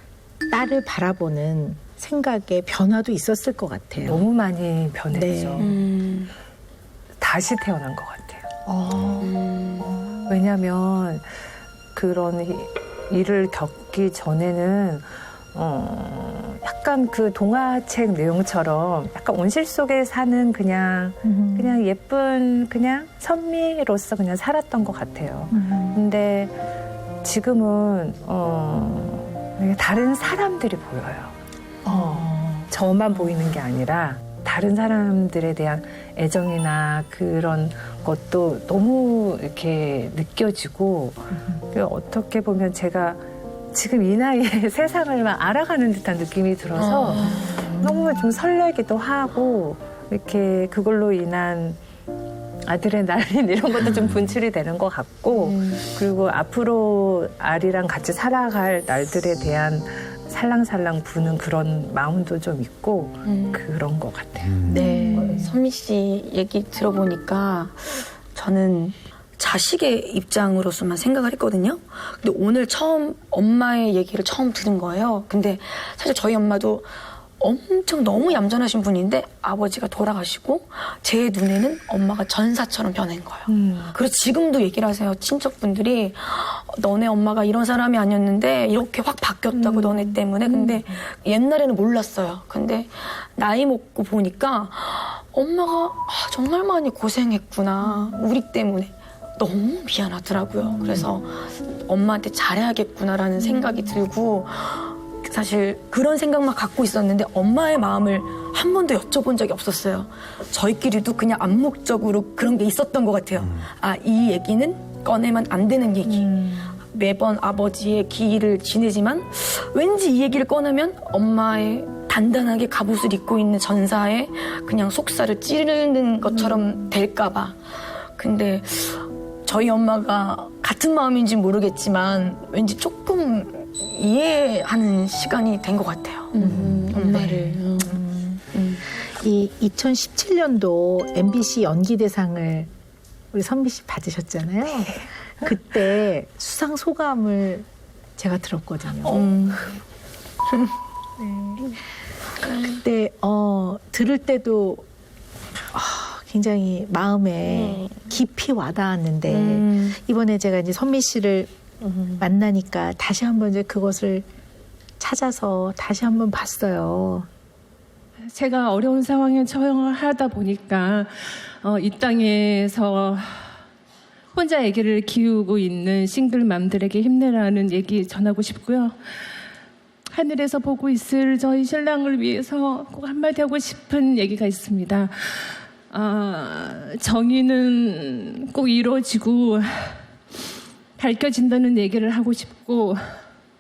A: 딸을 바라보는 생각의 변화도 있었을 것 같아요.
M: 너무 많이 변했죠.
A: 네.
M: 다시 태어난 것 같아요. 왜냐하면 그런 일을 겪기 전에는 약간 그 동화책 내용처럼 약간 온실 속에 사는 그냥 예쁜 그냥 선미로서 그냥 살았던 것 같아요. 근데 지금은 다른 사람들이 보여요. 저만 보이는 게 아니라 다른 사람들에 대한 애정이나 그런 것도 너무 이렇게 느껴지고 어떻게 보면 제가 지금 이 나이에 세상을 막 알아가는 듯한 느낌이 들어서 너무 좀 설레기도 하고 이렇게 그걸로 인한 아드레날린 이런 것도 좀 분출이 되는 것 같고 그리고 앞으로 아리랑 같이 살아갈 날들에 대한 살랑살랑 부는 그런 마음도 좀 있고 그런 것 같아요.
F: 네. 선미 씨 얘기 들어보니까 저는 자식의 입장으로서만 생각을 했거든요. 근데 오늘 처음 엄마의 얘기를 처음 들은 거예요. 근데 사실 저희 엄마도 엄청 너무 얌전하신 분인데 아버지가 돌아가시고 제 눈에는 엄마가 전사처럼 변한 거예요. 그래서 지금도 얘기를 하세요. 친척분들이 너네 엄마가 이런 사람이 아니었는데 이렇게 확 바뀌었다고 너네 때문에. 근데 옛날에는 몰랐어요. 근데 나이 먹고 보니까 엄마가 정말 많이 고생했구나. 우리 때문에. 너무 미안하더라고요. 그래서 엄마한테 잘해야겠구나라는 생각이 들고 사실 그런 생각만 갖고 있었는데 엄마의 마음을 한 번도 여쭤본 적이 없었어요. 저희끼리도 그냥 암묵적으로 그런 게 있었던 것 같아요. 아, 이 얘기는 꺼내면 안 되는 얘기. 매번 아버지의 기일을 지내지만 왠지 이 얘기를 꺼내면 엄마의 단단하게 갑옷을 입고 있는 전사에 그냥 속살을 찌르는 것처럼 될까 봐. 근데 저희 엄마가 같은 마음인지 모르겠지만 왠지 조금 이해하는 시간이 된 것 같아요. 엄마를.
A: 이 2017년도 MBC 연기대상을 우리 선미 씨 받으셨잖아요. 그때 수상 소감을 제가 들었거든요. 그때 들을 때도 굉장히 마음에 깊이 와닿았는데 이번에 제가 이제 선미 씨를 만나니까 다시 한번 이제 그것을 찾아서 다시 한번 봤어요.
N: 제가 어려운 상황에 처하다 보니까 이 땅에서 혼자 아기를 키우고 있는 싱글맘들에게 힘내라는 얘기 전하고 싶고요. 하늘에서 보고 있을 저희 신랑을 위해서 꼭 한마디 하고 싶은 얘기가 있습니다. 정의는 꼭 이루어지고 밝혀진다는 얘기를 하고 싶고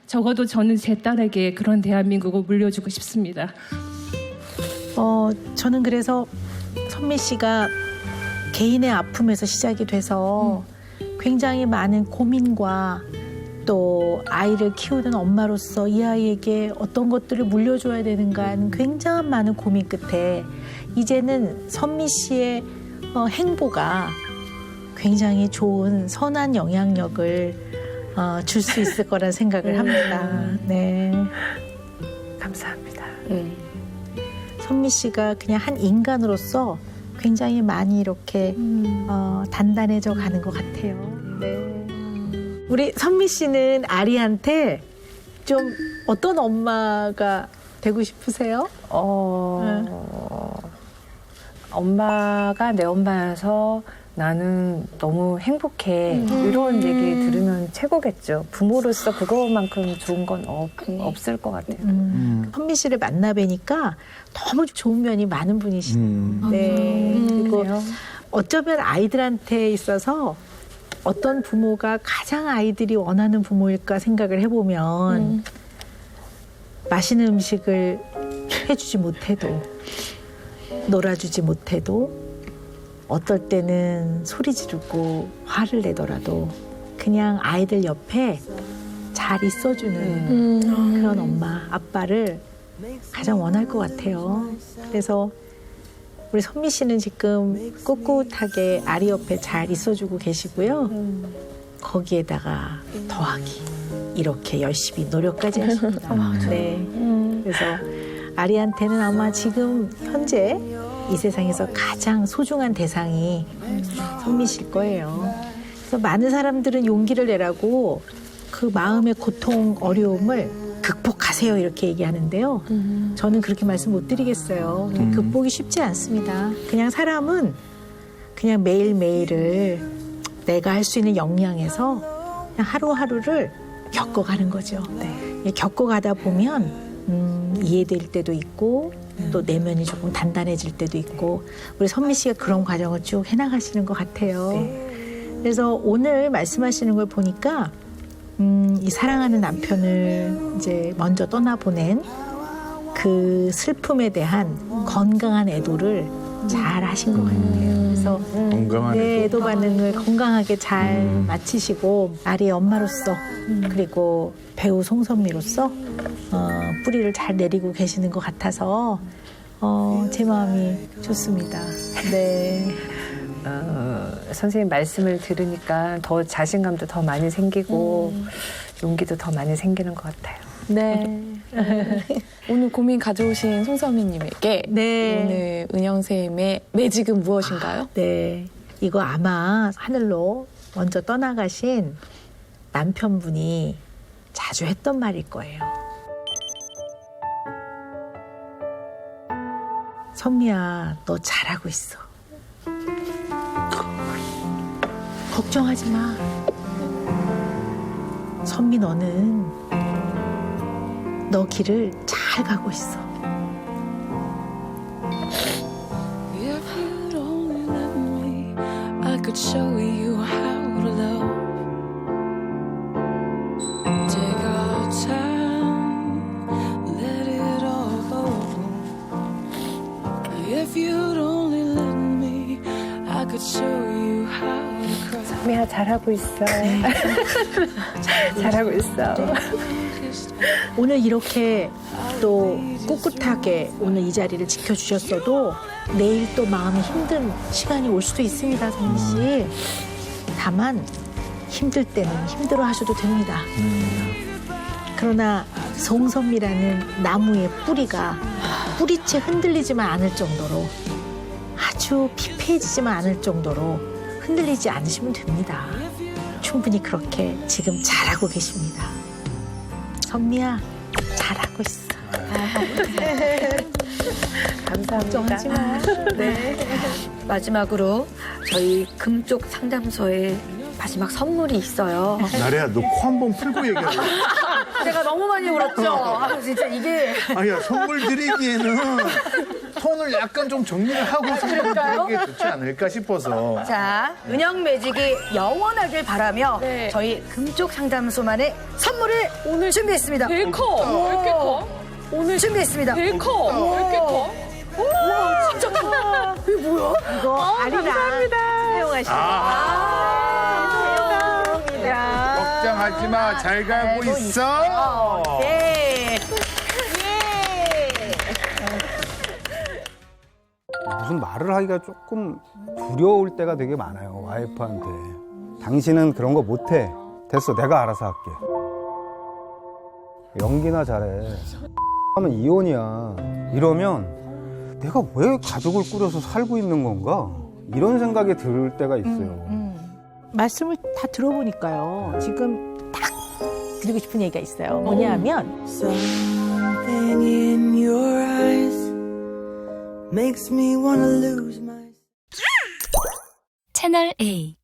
N: 적어도 저는 제 딸에게 그런 대한민국을 물려주고 싶습니다.
A: 저는 그래서 선미 씨가 개인의 아픔에서 시작이 돼서 굉장히 많은 고민과 또 아이를 키우는 엄마로서 이 아이에게 어떤 것들을 물려줘야 되는가 하는 굉장히 많은 고민 끝에 이제는 선미 씨의 행보가 굉장히 좋은 선한 영향력을 줄 수 있을 거란 생각을 합니다. 네.
M: 감사합니다.
A: 선미 씨가 그냥 한 인간으로서 굉장히 많이 이렇게 단단해져 가는 것 같아요. 네. 우리 선미 씨는 아리한테 좀 어떤 엄마가 되고 싶으세요?
H: 엄마가 내 엄마여서 나는 너무 행복해. 이런 얘기 들으면 최고겠죠. 부모로서 그거만큼 좋은 건 없을 것 같아요.
A: 선미 씨를 만나 뵈니까 너무 좋은 면이 많은 분이시네요. 네. 그리고 어쩌면 아이들한테 있어서 어떤 부모가 가장 아이들이 원하는 부모일까 생각을 해보면 맛있는 음식을 해주지 못해도 놀아주지 못해도 어떨 때는 소리 지르고 화를 내더라도 그냥 아이들 옆에 잘 있어주는 그런 엄마, 아빠를 가장 원할 것 같아요. 그래서 우리 선미 씨는 지금 꿋꿋하게 아리 옆에 잘 있어주고 계시고요. 거기에다가 더하기 이렇게 열심히 노력까지 하십니다. 네. 그래서 아리한테는 아마 지금 현재 이 세상에서 가장 소중한 대상이 선미 씨일 거예요. 그래서 많은 사람들은 용기를 내라고 그 마음의 고통, 어려움을 극복하세요 이렇게 얘기하는데요. 저는 그렇게 말씀 못 드리겠어요. 극복이 쉽지 않습니다. 그냥 사람은 그냥 매일매일을 내가 할 수 있는 역량에서 그냥 하루하루를 겪어가는 거죠. 네. 겪어가다 보면 이해될 때도 있고 또 내면이 조금 단단해질 때도 있고 우리 선미 씨가 그런 과정을 쭉 해나가시는 것 같아요. 그래서 오늘 말씀하시는 걸 보니까 이 사랑하는 남편을 이제 먼저 떠나보낸 그 슬픔에 대한 건강한 애도를 잘 하신 것 같아요. 그래서
C: 건강한
A: 애도 반응을 건강하게 잘 마치시고 아리의 엄마로서 그리고 배우 송선미로서 뿌리를 잘 내리고 계시는 것 같아서 제 마음이 좋습니다. 네.
H: 선생님 말씀을 들으니까 더 자신감도 더 많이 생기고 용기도 더 많이 생기는 것 같아요.
A: 네.
B: 오늘 고민 가져오신 송선미님에게 오늘 은영쌤의 매직은 무엇인가요?
A: 네. 이거 아마 하늘로 먼저 떠나가신 남편분이 자주 했던 말일 거예요. 선미야, 너 잘하고 있어. 걱정하지 마. 선미, 너는 너 길을 잘 가고 있어.
O: If you'd only let me, I could show you how to love. Take our time, let it all go. If you'd only let me, I could show you how to cry.
H: 선미야 잘하고 있어. 잘하고 있어.
A: 오늘 이렇게 또 꿋꿋하게 오늘 이 자리를 지켜주셨어도 내일 또 마음이 힘든 시간이 올 수도 있습니다, 선미 씨. 다만 힘들 때는 힘들어 하셔도 됩니다. 그러나 송선미라는 나무의 뿌리가 뿌리채 흔들리지만 않을 정도로 아주 피폐해지지만 않을 정도로 흔들리지 않으시면 됩니다. 충분히 그렇게 지금 잘하고 계십니다. 선미야, 잘하고 있어.
H: 감사합니다.
A: 걱정하지 마.
F: 네. 마지막으로 저희 금쪽 상담소에 마지막 선물이 있어요.
C: 나래야, 너 코 한 번 풀고 얘기하자.
F: 제가 너무 많이 울었죠? 아, 진짜 이게.
C: 아니야, 선물 드리기에는 톤을 약간 좀 정리를 하고 선물 드리는 게 좋지 않을까 싶어서.
F: 자, 은영 매직이 영원하길 바라며 저희 금쪽 상담소만의 선물을 오늘 준비했습니다.
B: 되게 커. 왜 이렇게 커?
F: 오늘 준비했습니다.
B: 되게 커. 왜 이렇게 커?
F: 우와, 진짜 커. 이게 뭐야?
A: 이거 아리랑 사용하시는
C: 걱정하지 마, 잘 가고 있어.
F: 네.
P: 무슨 말을 하기가 조금 두려울 때가 되게 많아요, 와이프한테. 당신은 그런 거 못해. 됐어, 내가 알아서 할게. 연기나 잘해. 하면 이혼이야. 이러면 내가 왜 가족을 꾸려서 살고 있는 건가? 이런 생각이 들 때가 있어요.
A: 말씀을 다 들어보니까요. 지금 딱 드리고 싶은 얘기가 있어요. 뭐냐면
G: Something in your eyes makes me wanna lose my
E: 채널 A